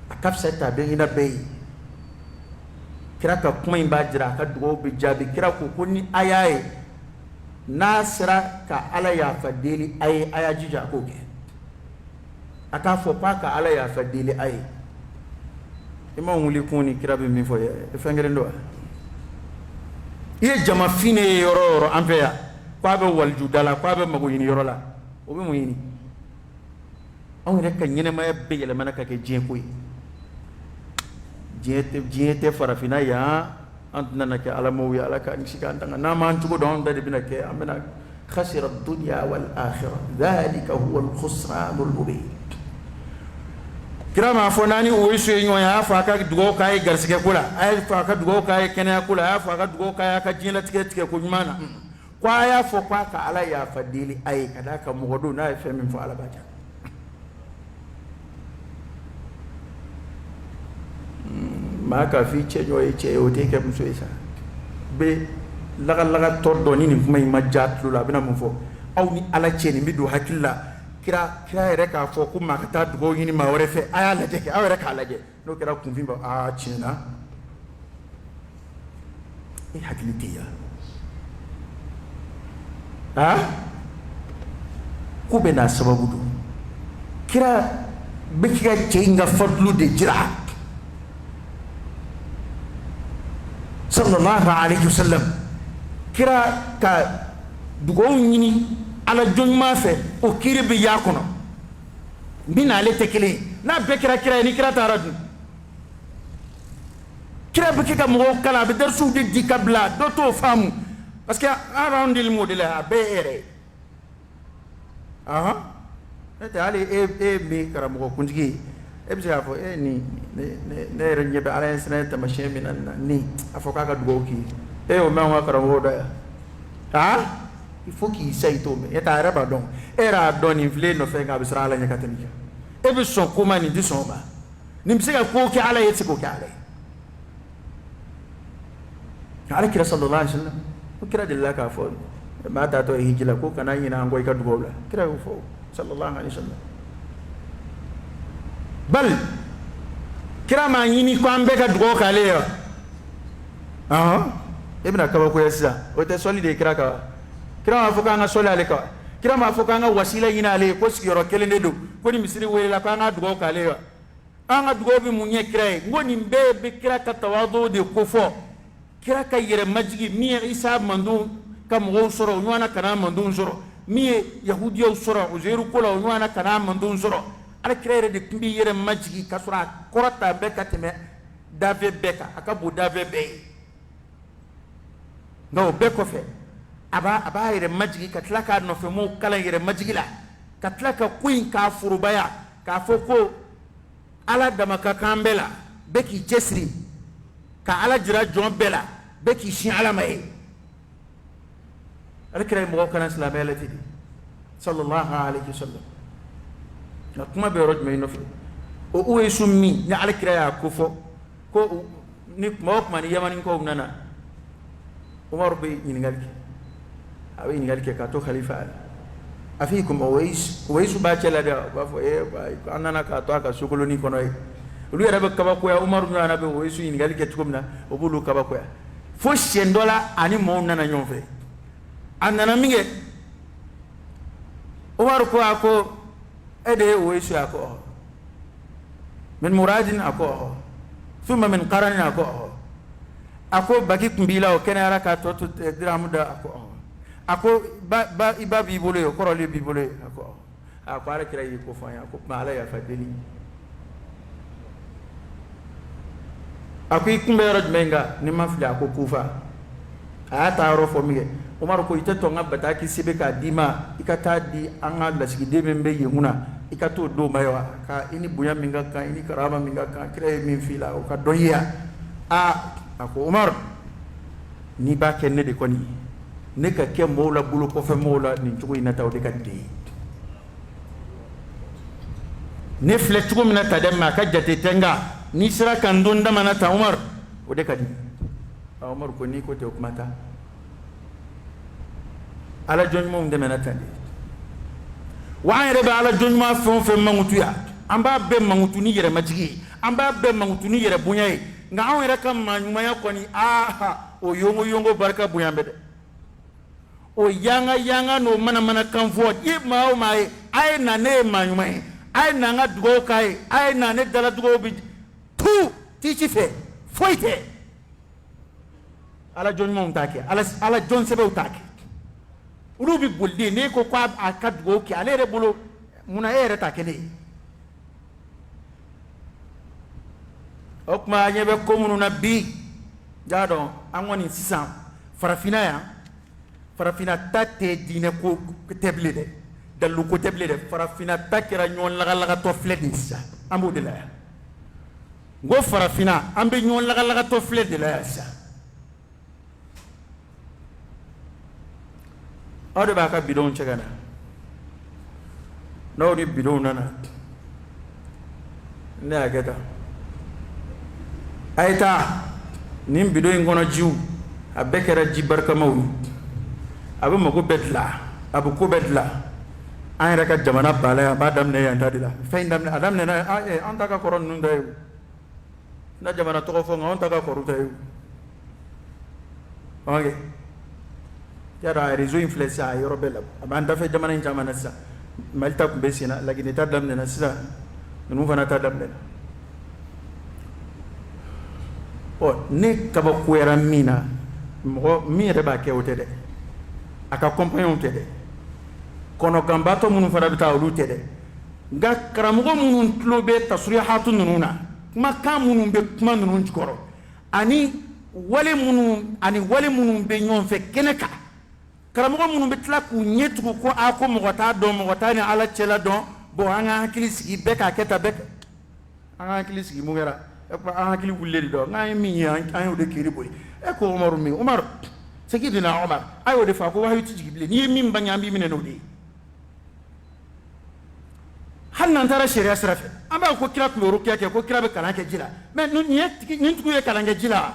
Speaker 1: akafsa tabe ina be kira ka kuma ba jira ka dugo be jabi kira ko koni ayaye nasra ka ala ya fadili ay ayajija ko ke aka fo pa ka ala ya fadili ay imam wuli kuni kira be mi fo e fengere ndo ye jama fine yoro ampeya kwa be walju dala kwa be mago yini yoro la o be mo yini on rek nyene ma be yele manaka ke je koy jete farafina ya antna naka ala mo ya ala ka nisika antanga na man tugo don dadi binake amena khasira ad-dunya wal akhirah dhalika huwa al-khusran al-mubin kirama fonani o wisu nyo ya fa ka dugo kai garsike kula ay fa ka dugo kai kenya kula ya fa ka dugo kai ka jinla tike ko nyumana kwa ya fo kwa ka ala ya fadili ay kada ka mugodo na fe min fa ala baja maka fi chenyo e che o te ke muso isa be laga tordo ni kuma majat lula bina mo fo aw ni ala cheni mi do hakilla kira ere ka fo kuma ka ta dugo yini ma wore fe aya la je ke aw ere ka la je no kira kun fi ba a chena e hakilitiya kube na sababu do kira be kira chenga fadlu de jira sallallahu alaihi wasallam kira ka dugo nyini ala jonma fe o kire be yakono bina le tekele na be kira ni kira taradu kira be kika mo kala be darsu de di kabla do to famu parce que around il modèle a be ere ete ali e mi kara mo kunjigi ebisa fo ni ne renjebe ala insana tamashe minan ni afoka ka dugo ki o ma kara mo da il faut qu'il sait to me eta reba don era don inflé no fe ga bisra ala nyakatani e bi so ko mani di so ba nim se ga ko ki ala yetse ko ki ala kira sallallahu alaihi wasallam ko kira dilla ka fo ma ta to hijila ko kana yina ngoy ka dugo la kira fo sallallahu alaihi wasallam bal kira ma yini ko ambe ka dugo ka le yo ibn akaba ko yesa o te soli de kira ma foka nga soli ale ka kira ma foka nga wasila yina ale ko sigiro kelende do ko ni misiri wele la ka nga dugo ka le yo anga dugo bi munye kira ngoni be kira ka tawadu de ko fo kira ka yere majigi mi isa mandu kam go soro nyana kana mandu soro mi yahudiyo soro uzairu ko la nyana kana mandu soro ala kirere de kumbi yere majigi kasura korata be kateme dave beka akabu dave be no be ko fe aba yere majigi katlaka no fe mo kala yere majigi la katlaka kuin ka furubaya ka foko ala dama ka kambela be ki jesri ka ala jira jon bela be ki shin ala mai ala kirere mo kana islamiyati sallallahu alaihi wasallam kuma be roj may no fi o Uwaisu mi ni alakira ya kofo ko ni kuma ni yamani ko nana Umar be nyingalki awi nyingalki ka to khalifa afikum Uwaisu ba cela da ba fo ba anana ka to aka sukoloni kono lu yara be kaba ko ya Umar nana be Uwaisu nyingalki tukumna obulu kaba ko ya fo shendola ani mo nana nyonfe anana minge Umar ko ako ede Uwaisu ako من مراد أكو ثم من قرن أكو باقي كمبيلا وكان يراك توت درام دا أكو با بيبولي وكرولي بيبولي أكو على كلا يكوفان أكو ما على يفدني أكو يكون بيرد منغا نما فلا أكو كوفا تعرف فمي Umar ko ite tonga bataki sibeka dima ikata di anga lasigi dembe yenguna ikato do mayo ka ini buya minga ka ini karama minga ka kire min fila o ka doya ako Umar ni ba kenne de koni ne ka ke mola bulu ko fe mola ni tugo ina taw de kadde ne fle tugo mina tademma ka jate tenga ni sira kan donda manata Umar o de kadi Umar ko ni ko te okmata ala jonmo de menatande wa yere ba ala jonmo fon mangutu ya amba be mangutu ni yere majigi amba be mangutu ni yere bunyai nga on yere kam manyuma ya koni o yongo barka buyambe de o yanga no mana kan fo ye ma o mai ai na ne manyuma ai na nga dugo kai ai na ne dala dugo bi tu tichi fe foite ala jonmo untake ala jon sebe utake urubi buldi ne ko kwa akadgo ki alere bulu muna ere takene okma nyebe ko munu nabi jado angoni sisam farafina tate dine ko teble de dalu ko teble de farafina takira nyon laga to fledi sa ambu de la go farafina ambe nyon laga to fledi la sa ade ba ka bidon chegana no ni bidon nana ne ageta aita nim bidon ngono jiw abekera jibarka mawu abu mako bedla abu ko bedla an raka jamana bala ba dam ne yanta dila fein dam ne adam ne an ta ka koron nun day na jamana to fo ngon ta ka koru tay okay yara réseau influence a yorobela abanda fe jamana in jamana sa malta ko besina lagini ta dam ne na sa nu fana ta dam ne o ne ka ba ko era mina mo mi reba ke otede aka compagnon tede kono gambato munu fara bita olu tede ga karamugo munu tlobe tasrihatu nununa maka munu be kuma nunun chikoro ani wale munu be nyon fe keneka karamugo munu be tla ku nyetu ko ako mogota do mogota ni ala chela don bo anga hakili sigi beka keta beka anga hakili sigi mugera anga hakili wulle do ngai mi an de kiri boy e ko Umar Sayyidina Umar ayo de fa ko wayu tijibile ni min banyambi mine no de hannan tara sharia sarafe amba ko kira ko ro kiyake ko kira be kalanke jila mais nu nyet ni tuku ye kalanke jila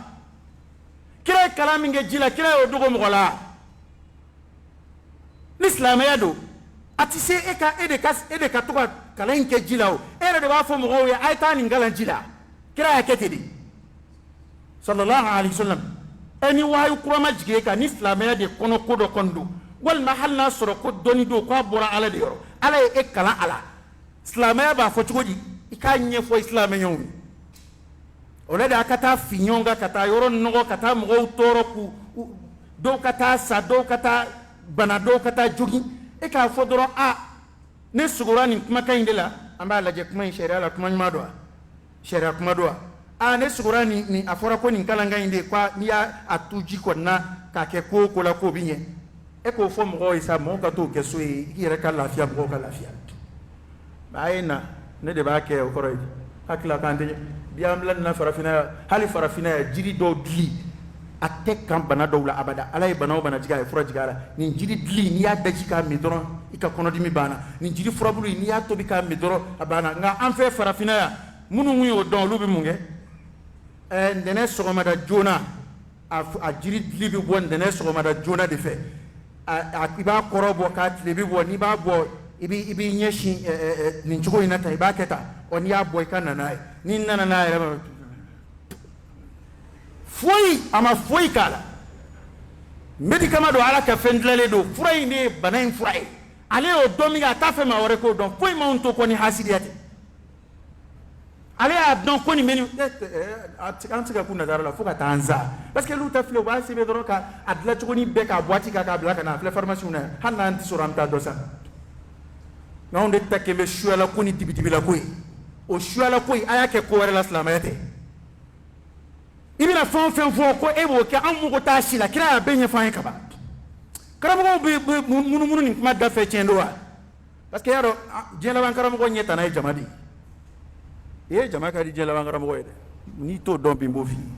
Speaker 1: kira kalaminge jila kira o dogo mogola l'islam ya do atise ede ka to kalanke jila o ere de ba fo mogo ya ayta ni ngalan jila kira ya ketedi sallallahu alaihi wasallam eni wayu kurama jige ka ni islamaya de kono kodo kondo wal mahalla soro ko doni do ko bora ala de yoro ala e kala ala islamaya ba fo chugodi ikanye fo islamaya yon ole da kata finyonga kata yoro nogo kata mo toro ku do kata sa do kata bana do kata jogi e ka fo doro ne sugura ni kuma kayindela amba la je kuma sharia la kuma nyado sharia kuma do ne sugura ni afora ko ni kalanga inde kwa ni ya atuji ko na ka ke ko la ko binye e ko fo mo isa mo ka to ke so ire ka lafia mo ka lafia bayina ne de ba ke o koroy akla kan de biam lan na farafina hali farafina jiri do dli atte kan bana dawla abada alay bana bana jiga e fura jigara ni jiri dli ni ya daji ka mi doron ika kono dimi bana ni jiri fura bulu ni ya to bi ka mi doro abana nga an fe farafina ya minnu y'o dɔn olu bɛ mun kɛ ntɛnɛn sɔgɔmada joona a jiri dili bɛ bɔ ntɛnɛn sɔgɔmada joona de fɛ i b'a kɔrɔ bɔ k'a tile bɛ bɔ n'i b'a bɔ i b'i ɲɛsin nin cogo in na tan i b'a kɛ tan n'i y'a bɔ i ka na n'a ye n'i nana n'a yɛrɛ ma foyi a ma foyi k'a la médicament don ala ka fɛn dilanlen don fura in de ye bana in fura ye ale y'o dɔn min kɛ a t'a fɛ maa wɛrɛ k'o dɔn foyi m'anw to ko ni hasidiya tɛ ale y'a dɔn ko nin bɛ nin an tɛ se ka kun natara la fo ka taa an za parce que olu ta filɛ u b'a sɛbɛn dɔrɔn ka a dilan cogo ni bɛɛ k'a boîte k'a bila ka na a filɛ pharmacie na hali n'an tɛ sɔrɔ an bɛ taa dɔ san nka anw de ta kɛ bɛ suyala ko ni dibidibila ko ye o suyala ko in a y'a kɛ ko wɛrɛ la silamɛya tɛ i bɛna fɛn o fɛn fɔ ko e b'o kɛ an mago t'a si la kira y'a bɛɛ ɲɛfɔ an ye ka ban karamɔgɔw bɛ munumunu nin kuma da fɛ tiɲɛ don wa parce que y'a dɔn diɲɛ laban karamɔgɔ ɲɛ tanna ye jama de ye e ye jama ka di diɲɛ laban karamɔgɔ ye dɛ n'i t'o dɔn bi n b'o f'i ye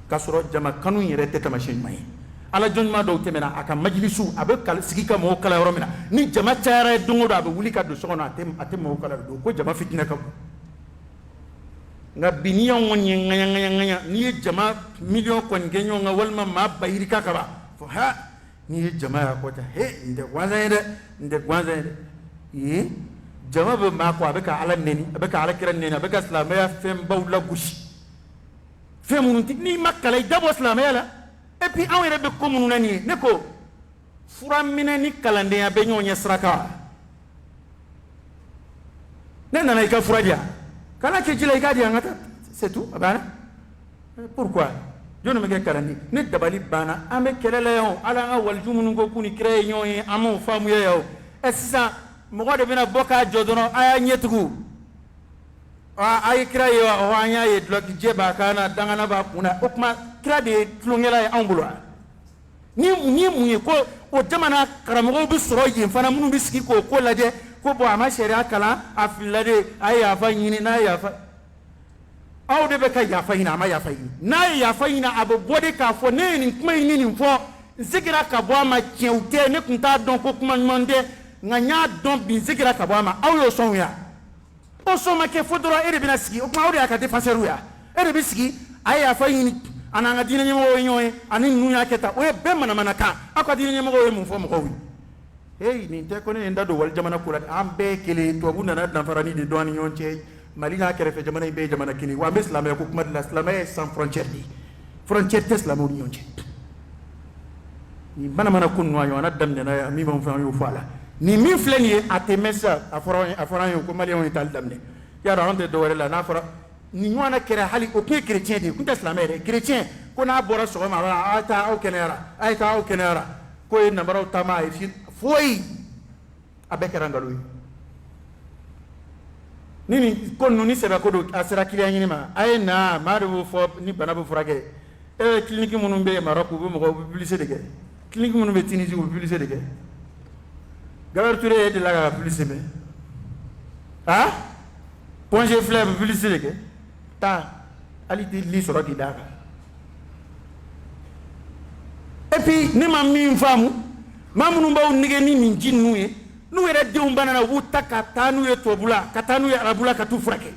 Speaker 1: k'a sɔrɔ jama kanu yɛrɛ tɛ taamasiyɛn ɲuman ye ala jɔn ɲuman dɔw tɛmɛna a ka majilisu a bɛ sigi ka mɔgɔw kala yɔrɔ min na ni jama cayara ye don o don a bɛ wuli ka don so kɔnɔ a tɛ mɔgɔw kala don ko jama fitinɛ ka bon nka bi n'i y'anw kɔni ye ŋaɲa n'i ye jama miliyɔn kɔni kɛ ɲɔgɔn kan walima maa ba yirika ka ban fɔ ha n'i ye jama y'a kɔ ta he nin tɛ gansan ye dɛ nin tɛ gansan ye dɛ ye jama bɛ maa kɔ a bɛ ka ala nɛni a bɛ ka ala kira nɛni a bɛ ka silamɛya fɛnbaw lagosi fɛn minnu tɛ n'i ma kalan i dabɔ silamɛya la et puis anw yɛrɛ bɛ ko minnu na nin ye ne ko fura minɛ ni kalandenya bɛ ɲɔgɔn ɲɛ siraka ne nana i ka fura di yan kana kɛ ji la i k'a di yan n ka taa c'est tout a banna pourquoi jɔnni bɛ kɛ kalanden ne dabali banna an bɛ kɛlɛ la yan o ala an ka waliju minnu ko k'u ni kira ye ɲɔgɔn ye an m'o faamuya yan o sisan mɔgɔ de bɛna bɔ k'a jɔ dɔrɔn a y'a ɲɛ tugu a ye kira ye wa an y'a ye duloki jɛ b'a kan na dangana b'a kun na o tuma kira de ye tulonkɛla ye anw bolo wa ni mun ye ko o jamana karamɔgɔw bɛ sɔrɔ yen fana minnu bɛ sigi k'o ko lajɛ ko bɔn a ma sariya kalan a filila de a ye yafa ɲini n'a ye yafa aw de bɛ ka yafa ɲini a ma yafa ɲini n'a ye yafa ɲini a bɛ bɔ de k'a fɔ ne ye nin kuma in ni nin fɔ n seginna ka bɔ a ma tiɲɛw tɛ ne tun t'a dɔn ko kuma ɲuman tɛ nka n y'a dɔn bi n seginna ka bɔ a ma aw y'o sɔn ya o sɔn ma kɛ fo dɔrɔn e de bɛna sigi o tuma aw de y'a ka défenseur ya e de bɛ sigi a ye yafa ɲini a n'an ka diinɛ ɲɛmɔgɔw ye ɲɔgɔn ye ani ninnu y'a kɛ tan o ye bɛɛ manamanakan aw ka diinɛ ɲɛmɔgɔw ye mun fɔ mɔgɔw ye hey nin tɛ ko ne ye n da don wali jamana ko la an bɛɛ ye kelen tubabu nana danfarani de dɔn an ni ɲɔgɔn cɛ mali n'a kɛrɛfɛ jamana in bɛɛ ye jamana kelen wa an bɛ silamɛya ko kuma de la silamɛya ye sans frontière de ye frontière tɛ silamɛw ni ɲɔgɔn cɛ nin manamana ko ninnu a ɲɔgɔnna daminɛna yan min b'anw fɛ an y'o fɔ a la nin min filɛ nin ye a tɛ mɛn sisan a fɔra an ye ko maliyɛnw ye taali daminɛ y'a dɔn anw tɛ dɔwɛrɛ la n'a fɔra nin ɲɔgɔnna kɛra hali o tun ye chrétien de ye o tun tɛ silamɛ yɛrɛ chrétien ko n'a bɔra sɔgɔma a ye taa aw kɛnɛyara a ye taa aw kɛnɛyara k'o ye nanbaraw taama a ye foyi a bɛɛ kɛra nkalon ye ni nin ko ninnu ni sɛbɛ ko don a sera kiliyan ɲini ma a ye na maa de b'o fɔ ni bana bɛ furakɛ e bɛ kiliniki minnu bɛ Maroc u bɛ mɔgɔw bɛ publicité de kɛ kiliniki minnu bɛ Tunisie u bɛ publicité de kɛ Gabriel Touré e delila ka publicité mɛn ah Pongé filɛ bɛ publicité de kɛ taa hali tɛ li sɔrɔ k'i d'a kan et puis ne ma min faamu maa minnu b'aw nɛgɛ ni nin ji ninnu ye n'u yɛrɛ denw banana u b'u ta ka taa n'u ye tubabula ka taa n'u ye arabula ka t'u furakɛ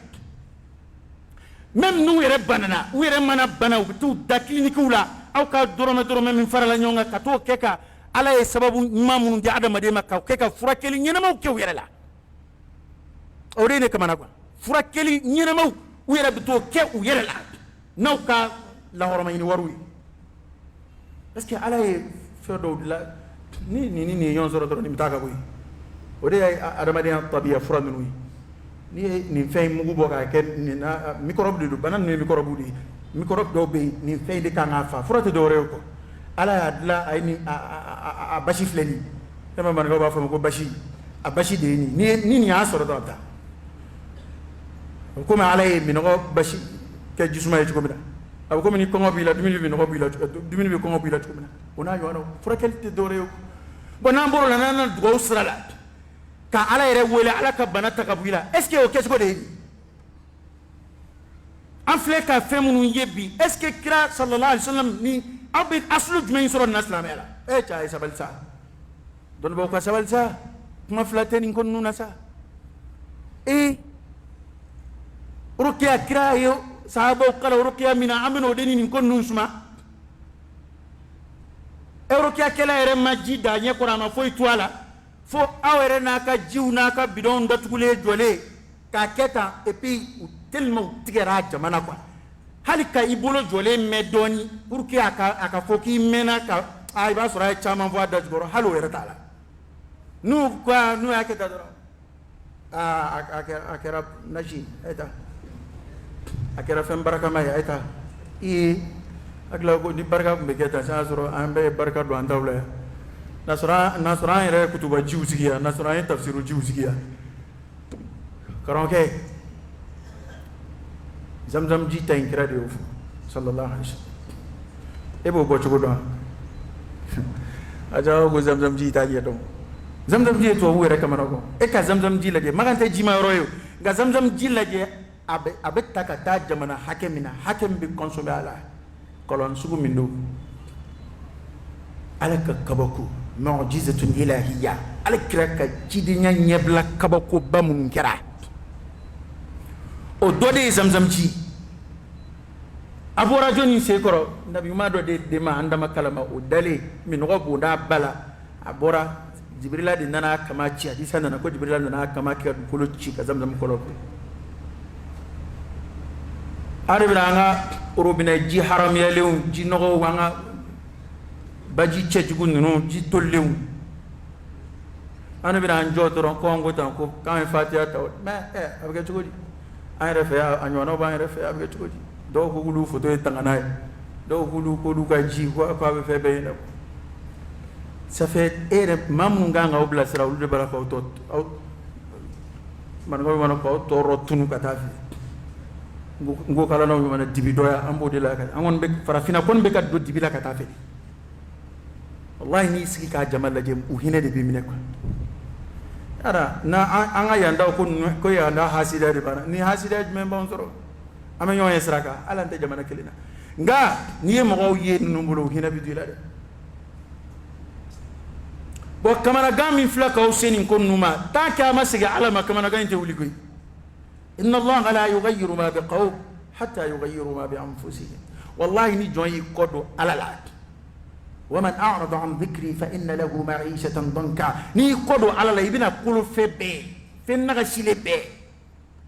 Speaker 1: même n'u yɛrɛ banana u yɛrɛ mana bana u bɛ t'u da kilinikiw la aw ka dɔrɔmɛ min farala ɲɔgɔn kan ka t'o kɛ ka ala ye sababu ɲuman minnu di adamaden ma k'o kɛ ka furakɛli ɲɛnamaw kɛ u yɛrɛ la o de ye ne kamana quoi furakɛli ɲɛnamaw u yɛrɛ bɛ t'o kɛ u yɛrɛ la n'aw ka lahɔrɔma ɲini wariw ye est-ce que ala ye fɛn dɔw dilan ni nin ye ɲɔgɔn sɔrɔ dɔrɔn nin bɛ taa ka bɔ yen o de ye adamadenya tabiya fura ninnu ye n'i ye nin fɛn in mugu bɔ k'a kɛ nin na microbe de don bana ninnu ye microbe de ye microbe dɔw bɛ yen nin fɛn in de kan k'a fa fura tɛ dɔwɛrɛ ye kɔ ala y'a dilan a ye nin a basi filɛ nin e ma manikaw b'a fɔ ma ko basi a basi de ye nin ni nin y'a sɔrɔ dɔrɔn a bɛ taa komi ala ye minɔgɔ basi kɛ jisuma ye cogo min na a bɛ komi ni kɔngɔ b'i la dumuni bɛ minɔgɔ b'i la dumuni bɛ kɔngɔ b'i la cogo min na o n'a ɲɔgɔnnaw furakɛli tɛ dɔwɛrɛ ye bon n'an bɔr'o la n'an na dugawu sira la ka ala yɛrɛ wele ala ka bana ta ka bɔ i la est ce que o kɛcogo de ye an filɛ ka fɛn minnu ye bi est ce que kira sallallahu alaihi wasallam ni aw bɛ asulu jumɛn sɔrɔ nin na silamɛya la cɛ a ye sabali sa dɔnnibaaw ka sabali sa kuma fila tɛ nin ko ninnu na sa rukiya kira yo sahaba kala rukiya mina amino deni nin kon nun suma rukiya kala ere maji da nya ko ma foi toala fo awere na ka jiw na ka bidon datugule jole ka keta et puis tellement tigera jamana quoi halika ibolo jole medoni pour que aka foki mena ka ay ba sura chama voix da goro halo yere tala nu quoi nu aketa do akera naji eta akera fem baraka may eta agla go ni baraka be keta sa sura ambe baraka do andawle nasra yere kutuba jiwsigiya nasra yere tafsiru jiwsigiya karonke zamzam ji ta inkira de ofu sallallahu alaihi wasallam ebo bo chugo do aja go zamzam ji ta je do zamzam ji to wure kamara go e ka zamzam ji laje maganta ji ma royo ga zamzam ji laje abe takata jamana hakemina hakem bi consommer ala kolon sugu mindo alaka kabaku mu'jizatun ilahiyya alkraka jidinya nyebla kabaku bamun kira o dode zamzam ji abora joni sekoro nabi ma do de ma andama kalama o dale min gobo da bala abora jibrila de nana kama ci hadisa nana ko jibrila nana kama ki ko ci ka zamzam ko lo aribiranga urubina ji haram ya lew ji nogo wanga baji chejugu nunu ji tollew anibira njotoro ko ngota ko kan fatiha taw ma abga chugodi ay refe anyono ba refe abga chugodi do ko gulu foto tangana do gulu ko du ka ji ko be fe be na ça fait ere mamunga nga obla sira ulu de baraka auto man ko man ko to rotunu katafi ngo kala no man dibi doya ambo de la ka angon be farafina kon be kat do dibi la katafi wallahi ni siki ka jamal la jem u hine de bi mine ko ara na anga yanda ko yanda hasida de bana ni hasida men bon soro ama nyoy esraka ala nte jamana kelina nga ni mo ye numbulo hina bi dila de bo kamara gami flaka useni kon numa ta ka masiga ala ma kamara gante wuli koy inna allaha la yughayyiru ma biqawm hatta yughayyiru ma bi anfusihim wallahi ni joyi kodo ala la ومن أعرض عن ذكري فإن له معيشة ضنكا ني قدو على لا يبنا كل في بي في النغسيل بي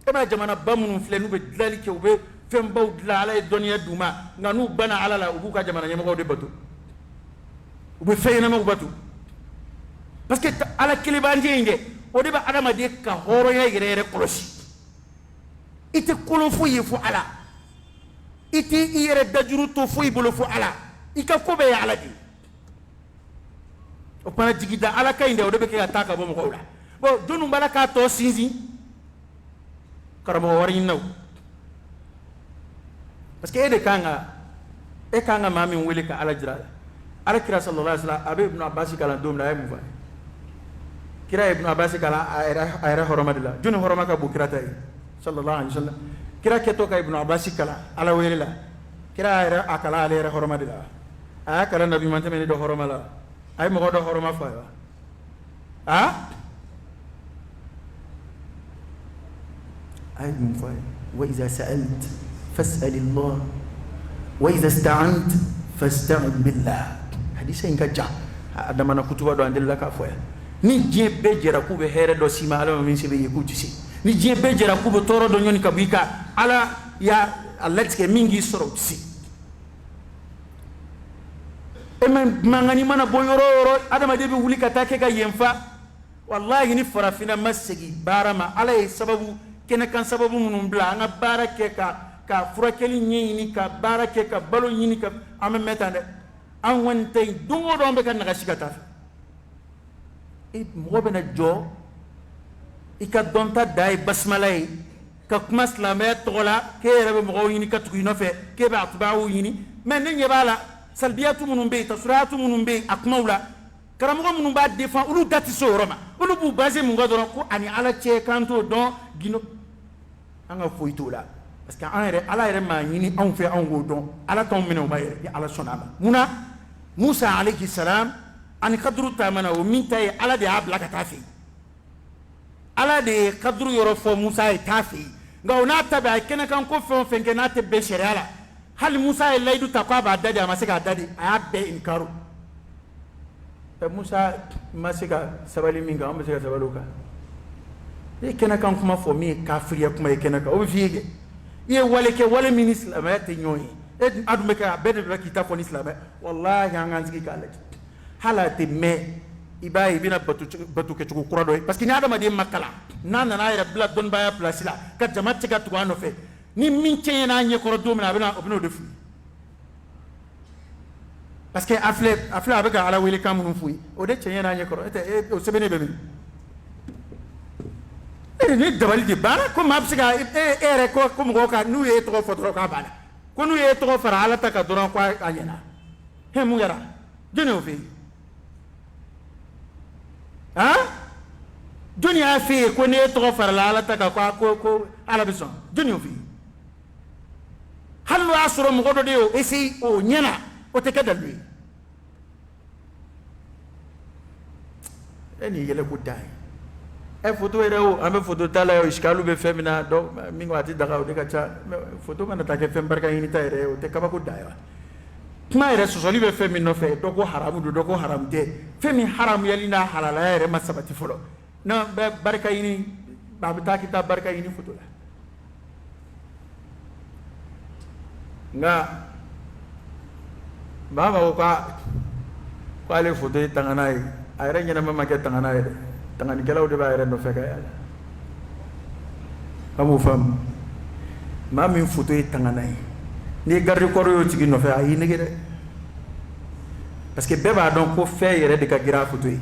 Speaker 1: كما جمانا بامون فلنو بدلالك وبي فين باو دلا على الدنيا دوما نانو بنا على لا وبوكا جمانا يمغو دي باتو وبي فينا مغو باتو باسكو على كليبانجي ينجي ودي با ادما دي كا هورو يغري كولوشي إتي كولو فوي فو على إتي يري دجرو تو فوي بلو فو على إيكا كوبي على دي o pana jigida ala kayinde o de be ke ataka bo mo ko la bo jonu bala ka to sinzi karamo wari naw parce que ede kanga mami wele ka ala jira ala kira sallallahu alaihi wasallam abe ibn abbas kala dom la mu fa kira ibn abbas kala ayra horomadila jonu horoma ka bu kira tay sallallahu alaihi wasallam kira keto ka ibn abbas kala ala wele la kira ayra akala ala horomadila akala nabi man tamene do horomala ay mo do horoma fa ay mo fa wa idha sa'alt fas'al Allah wa idha ista'ant fasta'in billah hadisa inga ja adama na kutuba do andel la ka fa ni je be jera ku be here do sima ala min se be yekuti si ni je be jera ku be toro do nyoni kabika ala ya alatke mingi soro si emen mangani mana boyoro adama de be wuli kata ke ga yemfa wallahi ni farafina masigi barama ala sababu kene kan sababu munum bla nga barake ka furakeli nyini ka barake ka balo nyini ka am metande an wonte dungo do be kan nga sigata e mo be na jo ika donta dai basmalay ka kuma slama tola ke rebe mo yini ka tuino fe ke ba atba'u yini men ne bala salbiyatu munum be tasratu munum be akmaula karamugo munum ba defend ulu dati so roma ulu bu basé mun godoro ko ani ala che kanto don gino anga foitola parce que ala ere ma yini on fait en go don ala ton mino ba ya ala sonama muna musa alayhi salam ani qadru tamana o mintay ala de abla ka tafi ala de qadru yoro fo musa e tafi
Speaker 2: nga ona tabe ay kena kan ko fen ke na te be sharia hal Musa e laydu ta ko ba dadi amasika dadi ay be inkaru Musa masika sabali minga amasika sabaluka e kena kan kuma fo mi kafiriya kuma e kena ka o fiige ye wale ke wale min islam te nyoyi e adume ka be de kita fo islam wallahi anganski kala hala te me ibayi bina batu ke tuku kura do parce que ni adama de makala nana na ira bla don baya place la ka jama tika tuku ano fe ni min chenye na nye koro do mina bina obino de fu parce que afle abega ala wele kamunu fu o de chenye na nye koro ete o sebene be min ni dabali di bana ko mabsiga ere ko mo ka nu ye to fotoro ka bana ko nu ye to fara ala ta ka doran ko anyena he mu yara jene o fe ha dunia fi ko ne to fara la ala ta ka ko ala bison dunia fi halu asro mo godo de o esi o nyena o te ka dalwi eni yele ko dai e photo era o ame photo tala o iskalu be femina do mingo ati daga o de ka cha photo mana ta ke fem barka ini ta ere o te ka ba ko dai wa kuma ere so soli be femino fe do ko haramu do ko haram de femi haram yalina halala ere masabati folo na be barka ini ba ta kita barka ini photo la nga baba ko ka ale photo tangana ay re nyana mama ke tangana ay tangani gelaw de ba re no feka yalla amu fam ma min photo tangana ay ni garde ko ro ci no fe ay ni gede parce que beba don ko fe yere de ka gira photo yi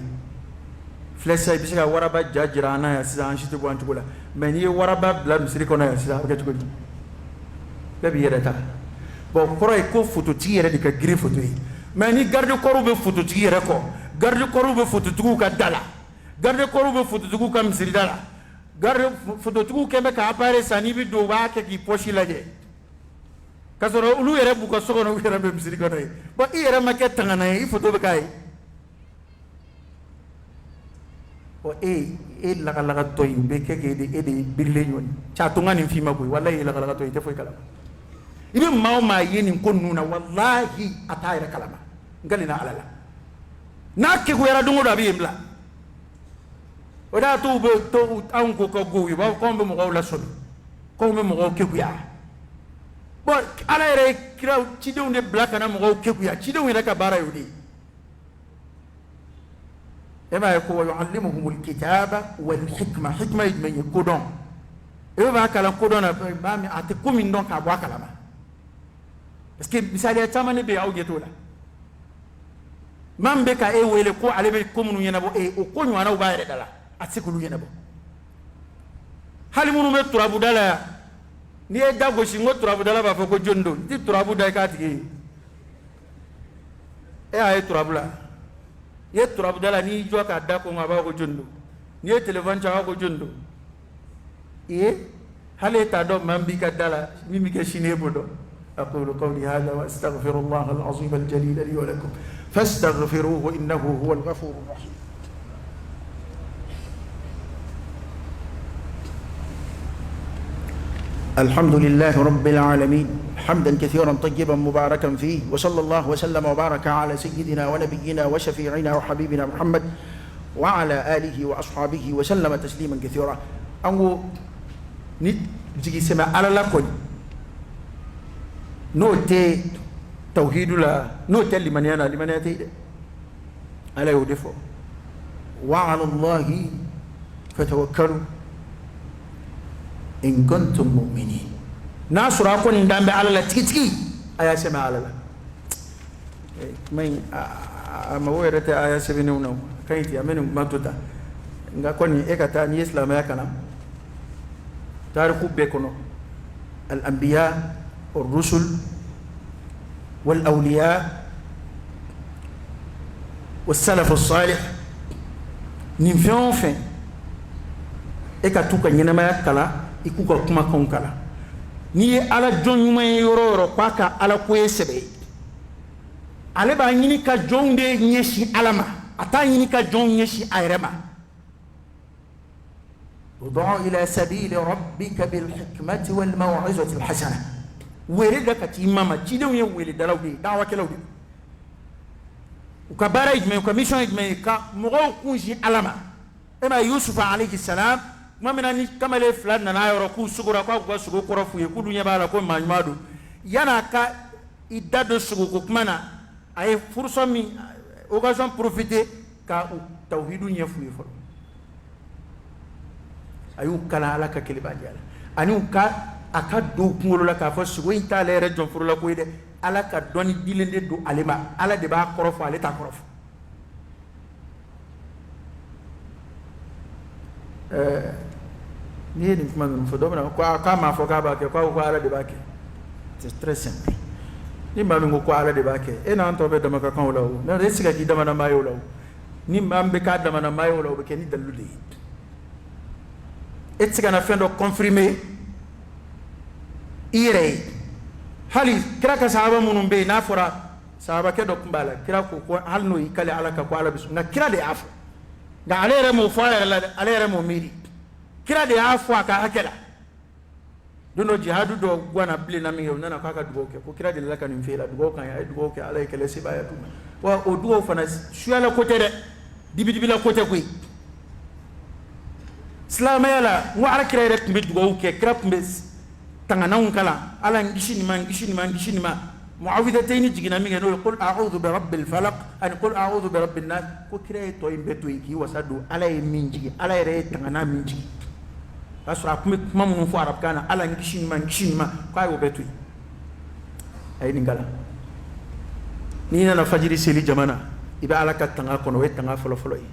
Speaker 2: flesa bi sika waraba jajira na ya sa anshite bo antugula mais ni waraba bla misri ko na ya sa ga tuko bebi yere ta bon koro e ko photo ti yere de ka gira photo yi mais ni garde ko ro be photo ti yere ko garde ko ro be photo tugu ka dala garde ko ro be photo tugu ka misri dala garde photo tugu kembe ka apare sani bi do ba ke ki poshi laje kasoro ulu yere bu ko sogono yere be misri ko nay bo yere ma ke tangana yi photo be kay o la toy be ke de birle ñon cha to ngani fi ma koy wallahi la toy te foy kala ibe mawma yeni ko nuna wallahi atayra kalama ngalina alala nakke ko yara dungo da bi imla o da to be to an ko go wi ba ko be mo la so ko be mo ke ku ya bo ala ere kira ci de unde black na mo ke ku ya ci de wona ka bara yudi ema ko yuallimuhumul kitaba wal hikma hikma yidmen kodon e ba kala kodon ba mi ate komi ndon ka bo kala ma parce que misali tamane be awje to la mambe ka e wele ko ale be komunu yena bo e o ko nywana ba yere dala atsikulu yena bo hali munu me turabu dala ni e dago shingo turabu dala ba fa ko jondo ti turabu dai ka tigi e ay turabu la ye turabu dala ni jo ka da ko ngaba ko jondo ni e telefon cha ko jondo e hale ta do mambi ka dala mimi ke shine bodo aqulu qawli hadha wa astaghfirullah al-azim al-jalil li wa lakum fastaghfiruhu innahu huwal ghafurur rahim الحمد لله رب العالمين حمدا كثيرا طيبا مباركا فيه وصلى الله وسلم وبارك على سيدنا ونبينا وشفيعنا وحبيبنا محمد وعلى آله وأصحابه وسلم تسليما كثيرا أنو نجي سمع على لكم نوتي توحيد لا نوتي لمن يتي على يودفو وعلى الله فتوكلوا إن كنتم مؤمنين ناصر أكون دام على لا تيجي أيا سمع على لا ما هو يرتى أيا سبينونه كايتي أمينه ما تودا نقولني إكتا نيسلا ما يكنا تعرفوا بيكونو الأنبياء والرسل والأولياء والسلف الصالح نفهم فين إكتوكا ينما يكلا ikuka kuma kan kala ni ala jon nyuma yoro kwa ka ala ko yesebe ale ba nyini ka jon de nyeshi alama ata nyini ka jon nyeshi ayrema
Speaker 1: ud'u ila sabili rabbika bil hikmati wal maw'izati al hasana wele da kati mama cidenw ye wele dalaw de dawa kelaw de u ka baara ye jumɛn u ka mission ye jumɛn ye ka mɔgɔw kunsi ala ma e ma yusufa alayhi salam tuma min na ni kamalen fila nana a yɔrɔ k'u sugora k'aw ka sogo kɔrɔ f'u ye k'olu ɲɛ b'a la ko maa ɲuman don yan'a ka i da don sogoko kuma na a ye furusɔn min occasion profiter ka u tawhidu ɲɛ f'u ye fɔlɔ a y'u kalan ala ka kelebaliya la ani u ka a ka don kunkolo la k'a fɔ sogo in t'ale yɛrɛ jɔnforo la ko ye dɛ ala ka dɔnni dilen de don ale ma ala de b'a kɔrɔ fɔ ale t'a kɔrɔ fɔ n'i ye nin kuma ninnu fɔ dɔ bɛna k'a m'a fɔ k'a b'a kɛ k'aw ko ala de b'a kɛ c'est très simple ni maa min ko ala de b'a kɛ e n'an tɔ bɛ dama ka kanw la o mais e siga k'i damana maa ye o la o ni maa min bɛ k'a damana maa ye o la o bɛ kɛ ni dalilu de ye e tɛ se ka na fɛn dɔ confirmer i yɛrɛ ye hali kira ka sahaba minnu bɛ yen n'a fɔra sahabakɛ dɔ tun b'a la kira ko hali n'o y'i kale ala kan ko ala bɛ sɔn nka kira de y'a fɔ nka ale yɛrɛ m'o fɔ a yɛrɛ la dɛ ale yɛrɛ m'o miiri kira de y'a fɔ a ka hakɛ la don dɔ jihadu dɔ ganna bilen na min kɛ u nana k'a ka dugawu kɛ ko kira delila ka nin f'e la dugawu kan a ye dugawu kɛ ala ye kɛlɛ sebaaya d'u ma wa o dugawu fana suyala ko tɛ dɛ dibidibila ko tɛ koyi silamɛya la n ko alakira yɛrɛ tun bɛ dugawu kɛ kira tun bɛ tangananw kalan ala n kisi nin ma n kisi nin ma n kisi nin ma muawidatayni jiginna min kɛ n'o ye qul a'udhu bi rabbil falaq ani qul a'udhu bi rabbin nas ko kira ye tɔ in bɛɛ to yen k'i wasa don ala ye min jigi ala yɛrɛ ye tanganan min jigi k'a sɔrɔ a tun bɛ kuma minnu fɔ arabukan na ala n kisi nin ma n kisi nin ma k'a y'o bɛɛ to yen a ye nin kalan n'i nana fajiri seli jama na i bɛ ala ka tanga kɔnɔ o ye tanga fɔlɔfɔlɔ ye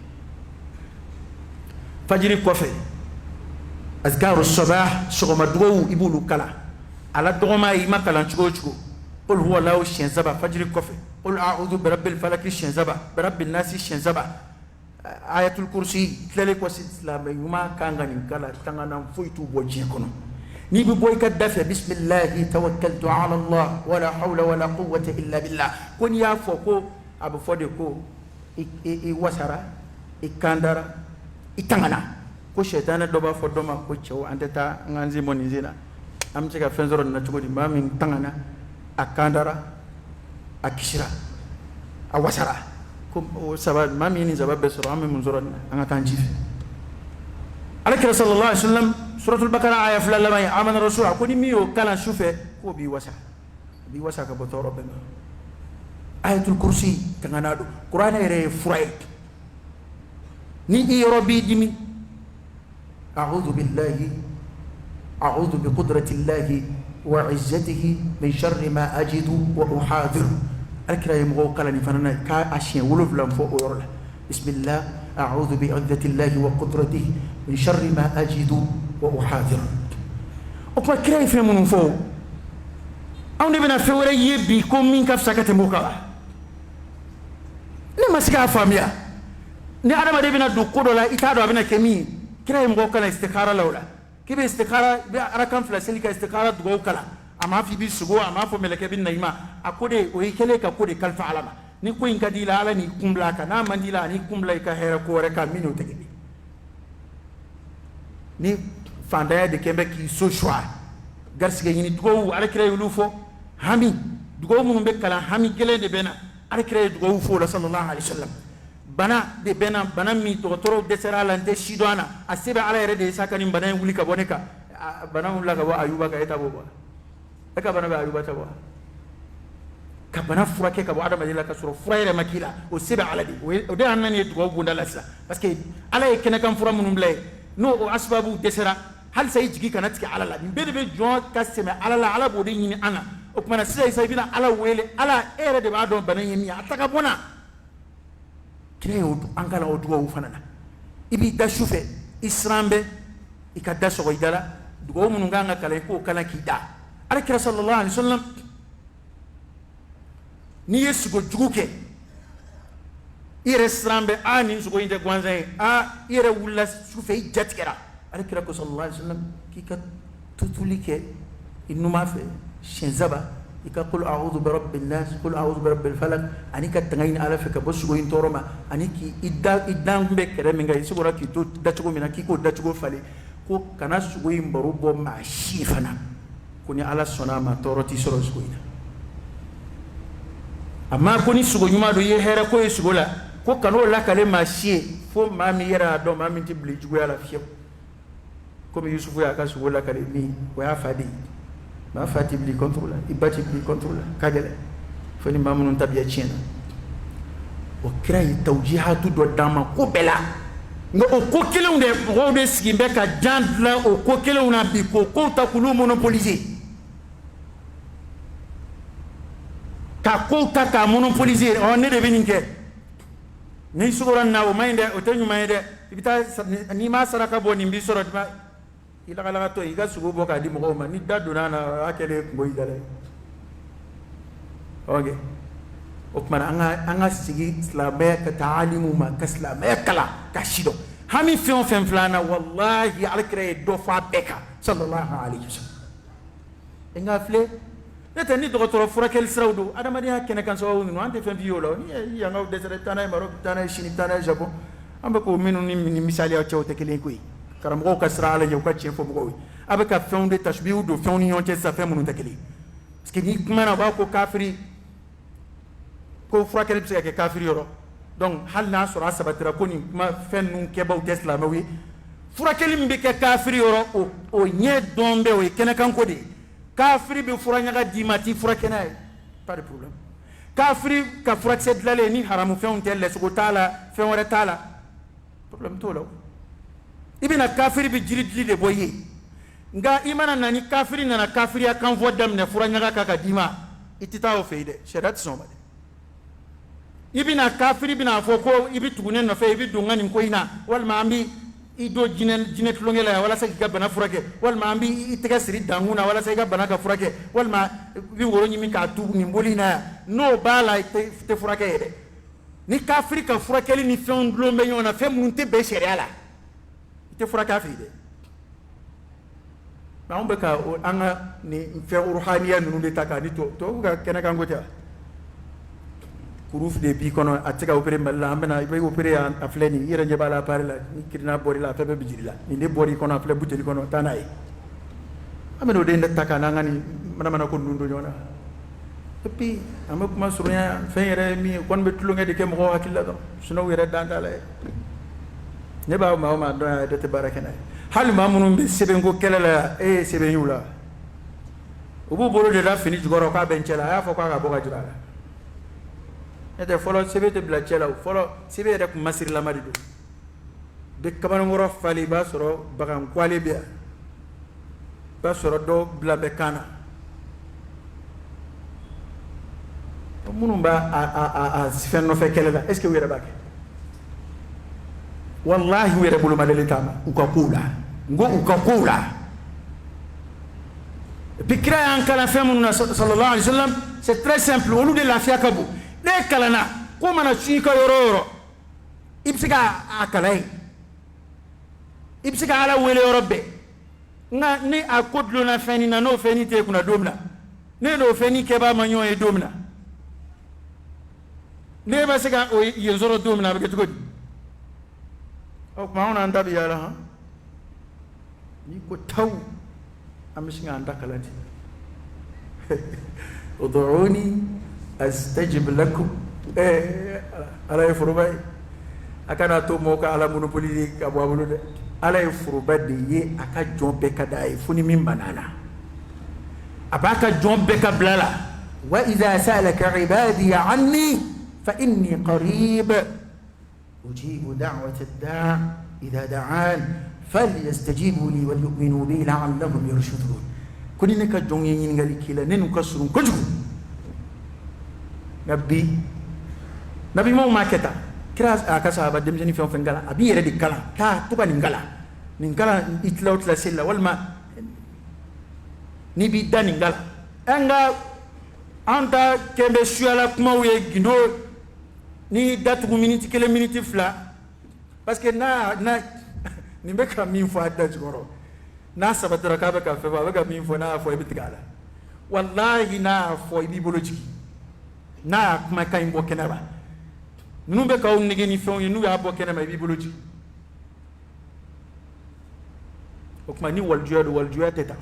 Speaker 1: fajiri kɔfɛ azkaru sabah sɔgɔma dugawu i b'olu kalan ala dɔgɔma i ma kalan cogo o cogo qul huwa lahu siɲɛ saba fajiri kɔfɛ qul a'udhu bi rabbil falaq siɲɛ saba bi rabbin nas siɲɛ saba ayatul kursi tilalen kɔsi silamɛ ɲuman kan ka nin kalan tanganan foyi t'u bɔ diɲɛ kɔnɔ n'i bɛ bɔ i ka da fɛ bisimilahi tawakkaltu ala allah wala hawla wala quwwata illa billah ko n'i y'a fɔ ko a bɛ fɔ de ko i wasara i kandara i tangana ko sɛtanɛ dɔ b'a fɔ dɔ ma ko cɛw an tɛ taa an k'an sen bɔ nin sen na an bɛ se ka fɛn sɔrɔ nin na cogo di maa min tangana a kandara a kisira a wasara ko o saba maa min ye nin saba bɛɛ sɔrɔ an bɛ mun sɔrɔ nin na an ka taa an ci fɛ alakira sallallahu alaihi wa sallam suratul bakara aya 2 laban ye amana rasul a ko ni min y'o kalan su fɛ k'o b'i wasa ka bɔ tɔɔrɔ bɛɛ ma ayatul kursi tangana don kuranɛ yɛrɛ ye fura ye ni i yɔrɔ b'i dimi a'udhu billahi a'udhu bi qudratillahi wa izzatihi min sharri ma ajidu wa uhadhiru alakira ye mɔgɔw kalan nin fana na k'a siɲɛ 7 fɔ o yɔrɔ la bismillah a'udhu bi izzatillahi wa qudratihi min sharri ma ajidu wa uhadhiru o kuma kira ye fɛn minnu fɔ anw de bɛna fɛn wɛrɛ ye bi ko min ka fisa ka tɛmɛ o kan wa ne ma se k'a faamuya ni adamaden bɛna don ko dɔ la i t'a dɔn a bɛna kɛ min ye kira ye mɔgɔw kalan istikhara la o la k'i bɛ istikhara i bɛ arakan 2 seli ka istikhara dugawu kalan a m'a fɔ i bɛ sogo a m'a fɔ mɛlɛkɛ bɛ na i ma a ko de o ye kɛlen ka ko de kalifa ala ma ni ko in ka di i la ala n'i kun bila a kan n'a man di i la ani kun bila i ka hɛrɛ ko wɛrɛ kan min n'o tɛ kelen ni fantanya de kɛn bɛ k'i so suwa garisɛgɛ ɲini dugawu alakira ye olu fɔ hami dugawu minnu bɛ kalan hami gɛlɛn de bɛ na alakira ye dugawu fɔ o la sallallahu alaihi wa sallam bana de bɛ na bana min dɔgɔtɔrɔw dɛsɛra a la n tɛ si dɔn a na a se bɛ ala yɛrɛ de ye sa ka nin bana in wuli ka bɔ ne kan bana wulila ka bɔ ayuba kan e ta b'o bɔ e ka bana bɛ ayuba ta bɔ ka bana furakɛ ka bɔ adamaden la ka sɔrɔ fura yɛrɛ ma k'i la o se bɛ ala de o de y'an nani ye dugawu bonda la sisan parce que ala ye kɛnɛkan fura minnu bila ye n'o o asibabu dɛsɛra halisa i jigi kana tigɛ ala la nin bɛɛ de bɛ jɔn ka sɛmɛ ala la ala b'o de ɲini an na o kumana sisan i bɛna ala wele ala e yɛrɛ de b'a dɔn bana in ye min ye a ta ka bɔ na kira ye an kalan o dugawu fana na i b'i da su fɛ i siran bɛ i ka da sɔgɔ i da la dugawu minnu kan ka kalan i k'o kalan k'i da alakira sallallahu alaihi wa sallam n'i ye sogo jugu kɛ i yɛrɛ siran bɛ nin sogo in tɛ gansan ye i yɛrɛ wulila su fɛ i jatigɛra alakira ko sallallahu alaihi wa sallam k'i ka tutuli kɛ i numan fɛ siɲɛ saba i ka qul a'udhu bi rabbin nas qul a'udhu bi rabbil falaq ani ka tanga ɲini ala fɛ ka bɔ sogo in tɔɔrɔ ma ani k'i dan bɛ kɛrɛ min kan i se k'o k'i to dacogo min na k'i k'o dacogo falen
Speaker 2: ko kana sugo in baro bo ma shi fana ko ni ala sona ma toroti soro sugo ina amma ko ni sugo nyuma do ye hera ko e sugo la ko kano la kale ma shi fo ma mi yera do ma mi tibli jugo ala fiyo comme Yusufu ya ka sugo la kale mi ko ya fadi ma fati bli contrôle ibati bli contrôle kagele fo ni mamun tabiya chena o kira yi tawjihatu do dama ko bela nga o ko kelen de ko de sigimbe ka jandla o ko kelen na bi ko ta kulu monopoliser ka monopoliser on ne de beninke ni sugoran na o mayde o tanyu mayde ibita ni ma saraka boni mbi soro ma ila kala to iga sugo boka di mo ma ni dadu na akele ngoy dale okay okman anga sigi islamaya ka taalimu ma ka islamaya kala ka shido hami fion fen flana wallahi alkire do fa beka sallallahu alaihi wasallam enga fle neta ni docteur furakel srawdo adamadiya kene kan so wonu ante fen violo ni ya ngaw desere tana marok tana chini tana japon amba ko minu ni misali ya chawte kelen koy karam ko kasra ala yow ka chefo mo abaka fen de tashbihu do fen ni yonte sa fen munu takeli parce que ni kuma na ba ko kafiri ko furakeli bi se ka kafiri yoro donc hal na sura sabatira ko ni kuma fen nun ke baw tesla mawi furakeli mbi ke kafiri yoro o nye dombe o kene kan ko de kafiri bi furanya ga dimati furakena pas de problème kafiri ka furakse dlale ni haramu fen telle so tala fen wala tala problème to law ibina kafiri bi jiri de boye nga imana nani kafiri nana kafiri ya kan vodam ne furanya ga ka dima itita o feide sherat somade ibina kafiri bina foko ibi tugune no fe ibi dungani ko ina wal ma ambi ido jine tulongela wala sa ga bana furake wal ma ambi itega siri danguna wala sa ga bana ga furake wal ma bi woro nyimi ka tu ni bolina no bala te furake de ni kafiri ka furake ni fen dlo me yona fe munte be sheriala te furake afide ba on be ka anga ni fe ruhaniya nunu de takani to ga kenaka ngota kuruf de bi kono atika opere malla ambena ibe opere afleni yere jebala parela ni kirina bori la febe bijirila ni de bori kono afle buteli kono tanai ameno de ndaka nangani mana ko nundo nyona epi amma kuma surunya feyere mi kon be tulunga de kem ko hakilla do suno yere dandala ne ba ma do de te barakena hal mamunum be sebe ngo kelela sebe yula ubu bolo de la fini jugoro ka bencela ya fo ka boka jira ete folo sebe te bla chela folo sebe rek masir la marido de kamano ngoro fali ba soro bagan kwale bia ba soro do bla bekana munumba a sifenno fe kelela est ce que wera bake wallahi wera bulu madele tama ukakula ukakula bikra an kala femuna sallallahu alaihi wasallam c'est très simple au lieu de la fiakabu de kalana ko mana chika yororo ibsika akalai ibsika ala wele yorobe nga ni akodlo na feni na no feni te kuna domna ne no feni ke ba manyo e domna ne ba sika o yezoro domna be tukodi o ma ona ndabi yala ha ni ko taw amshinga andakalati ud'uni astajib lakum ala yafrubai akana to moka ala monopoly ka bwabulu de ala yafruba de ye aka jombe kada e funi min banana abaka jombe ka blala wa idha salaka ibadi anni fa inni qarib ujibu da'wat ad-da' idha da'an falyastajibu li wal yu'minu bi la'allahum yarshudun kunina ka jonge yin ngali kila nenu kasurun kojugo nabi mo maketa kira aka sahaba dem jeni fen ngala abi yere di kala ta tuba ni ngala itlawt la silla wal ma ni bi dani ngala anga anta kembe shuala kuma we gindo ni datu minute kele minute fla parce que na ni be ka min fo adda jgoro na sabatara ka be ka fe ba ga min fo na fo ibitigala wallahi na fo ibi bolojiki na kuma ka imbo kenaba nube ka nige ni fon nu ya bo kenaba bi boloji o kuma ni waljuya tɛ tan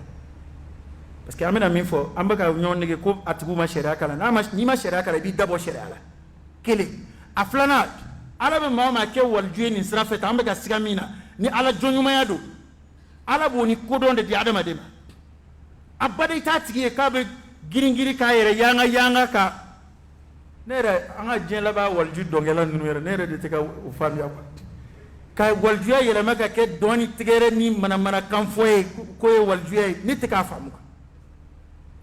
Speaker 2: parce que an bɛna min fɔ an bɛ ka ɲɔgɔn nege ko a tigiw ma sariya kalan n'i ma sariya kalan i b'i dabɔ sariya la kelen a filanan ala bɛ maa o maa kɛ waliju ye nin sira fɛ tan an bɛ ka siga min na ni ala jɔnɲumanya don ala b'o ni kodɔn de di adamaden ma a bada i t'a tigi ye k'a bɛ girin-girin k'a yɛrɛ yanga ka ne yɛrɛ an ka diɲɛ laban waliju dɔnkɛla ninnu yɛrɛ ne yɛrɛ de tɛ ka o faamuya quoi ka walijuya yɛlɛma ka kɛ dɔɔni tigɛrɛ ni manamanakan fɔ ye ko ye walijuya ye ne tɛ k'a faamu quoi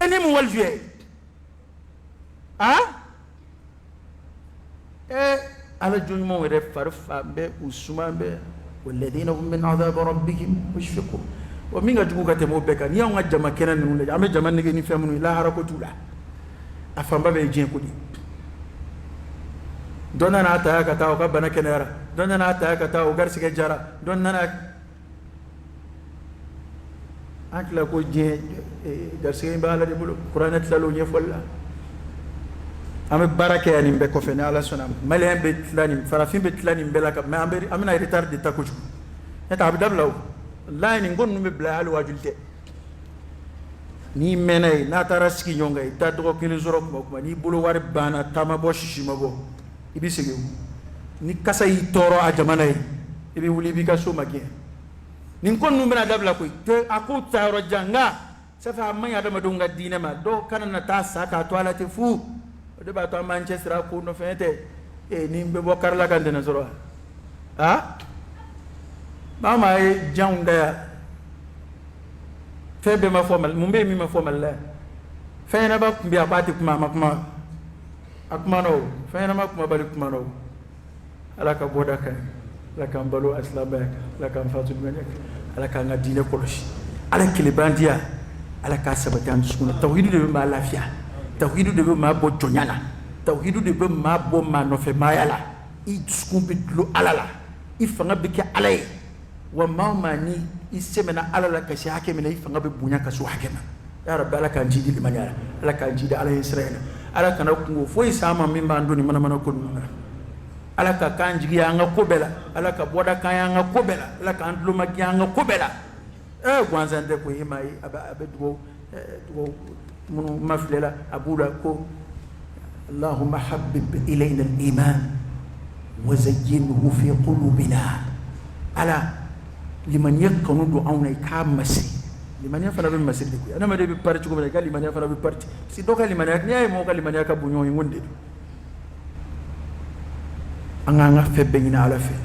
Speaker 2: e ni mun walijuya ye ala jɔnɲumanw yɛrɛ fari fan bɛɛ u suman bɛɛ walladina hum min adhabi rabbihim mushfiqun wa min ka jugu ka tɛmɛ o bɛɛ kan n'i y'anw ka jama kɛnɛ ninnu lajɛ an bɛ jama nege ni fɛn minnu ye lahara ko t'u la a fanba bɛ ye diɲɛ ko de dɔ nana a ta ka taa o ka bana kɛnɛyara dɔ nana a ta ka taa o garisigɛ jara dɔ nana an tila ko diɲɛ garisigɛ in bɛ ala de bolo kuranɛ tilala o ɲɛfɔli la an bɛ baara kɛ yan nin bɛɛ kɔfɛ ni ala sɔnna maliyɛn bɛ tila nin farafin bɛ tila nin bɛɛ la mais an bɛna retard de ta kojugu n'o tɛ a bɛ dabila o walayi nin ko ninnu bɛ bila hali waajuli tɛ n'i mɛnna yen n'a taara sigi ɲɔgɔn kan i taa dɔgɔ kelen sɔrɔ kuma o kuma n'i bolo wari banna taama bɔ sisi ma bɔ i bɛ segin ni kasa y'i tɔɔrɔ a jamana ye i bɛ wuli i b'i ka so ma gɛn nin ko ninnu bɛna dabila koyi a ko ta yɔrɔ jan nka ça fait a man ɲi adamadenw ka diinɛ ma dɔw kana na taa sa k'a to ala tɛ fu o de b'a to an b'an cɛsiri a ko nɔfɛ tɛ ni n bɛ bɔ kari la ka n tɛnɛ sɔrɔ maa maa ye janw da yan fɛn bɛɛ ma fɔ mali mun bɛ yen min ma fɔ mali la yan fɛn ɲɛnaba tun bɛ yen a ko a tɛ kuma a ma kuma a kumana o fɛn ɲɛnama kumabali kumana o ala ka bɔda kan ala k'an balo asilamaya kan ala k'an fatu ɲɔgɔn kan ala k'an ka diinɛ kɔlɔsi ala kelebandiya ala k'a sabati an dusukun na tawhidu de bɛ maa lafiya tawhidu de bɛ maa bɔ jɔnya la tawhidu de bɛ maa bɔ maa nɔfɛ maaya la i dusukun bɛ dulon ala la i fanga bɛ kɛ ala ye wa maa o maa ni i sɛmɛna ala la ka se hakɛ min na i fanga bɛ bonya ka se o hakɛ ma ya rabbi ala k'an jidi limaniya la ala k'an jidi ala ye sira in na ala kana kungo foyi san ma min b'an don ni manamana ko ninnu na ala ka k'an jigiya an ka ko bɛɛ la ala ka bɔda k'an ye an ka ko bɛɛ la ala k'an tulomajɛ an ka ko bɛɛ la gansan tɛ ko e ma ye a bɛ dugawu minnu ma filɛ la a b'u la ko allahumma habib ilayna al-iman wa zayyinhu fi qulubina ala limaniya kanu don anw na i k'a masi limaniya fana bɛ masiri de koyi adamaden bɛ pari cogo min na i ka limaniya fana bɛ pari parce que dɔw ka limaniya n'i y'a ye mɔgɔw ka limaniya ka bon ɲɔgɔn ye n ko nin de don an k'an ka fɛn bɛɛ ɲini ala fɛ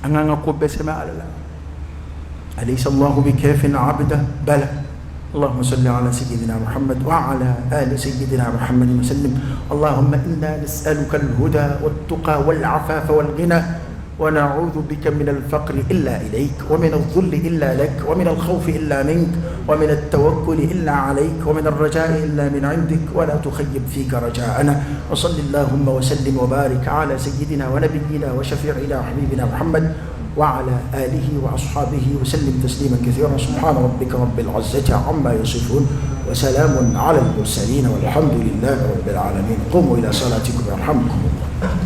Speaker 2: an k'an ka ko bɛɛ sɛmɛ ala la alaysa allahu bikafin abda bala اللهم صل على سيدنا محمد وعلى آل سيدنا محمد وسلم اللهم إنا نسألك الهدى والتقى والعفاف والغنى ونعوذ بك من الفقر إلا إليك ومن الذل إلا لك ومن الخوف إلا منك ومن التوكل إلا عليك ومن الرجاء إلا من عندك ولا تخيب فيك رجاءنا وصل اللهم وسلم وبارك على سيدنا ونبينا وشفيعنا وحبيبنا محمد وعلى آله وأصحابه وسلم تسليما كثيرا سبحان ربك رب العزة عما يصفون وسلام على المرسلين والحمد لله رب العالمين قوموا إلى صلاتكم يرحمكم الله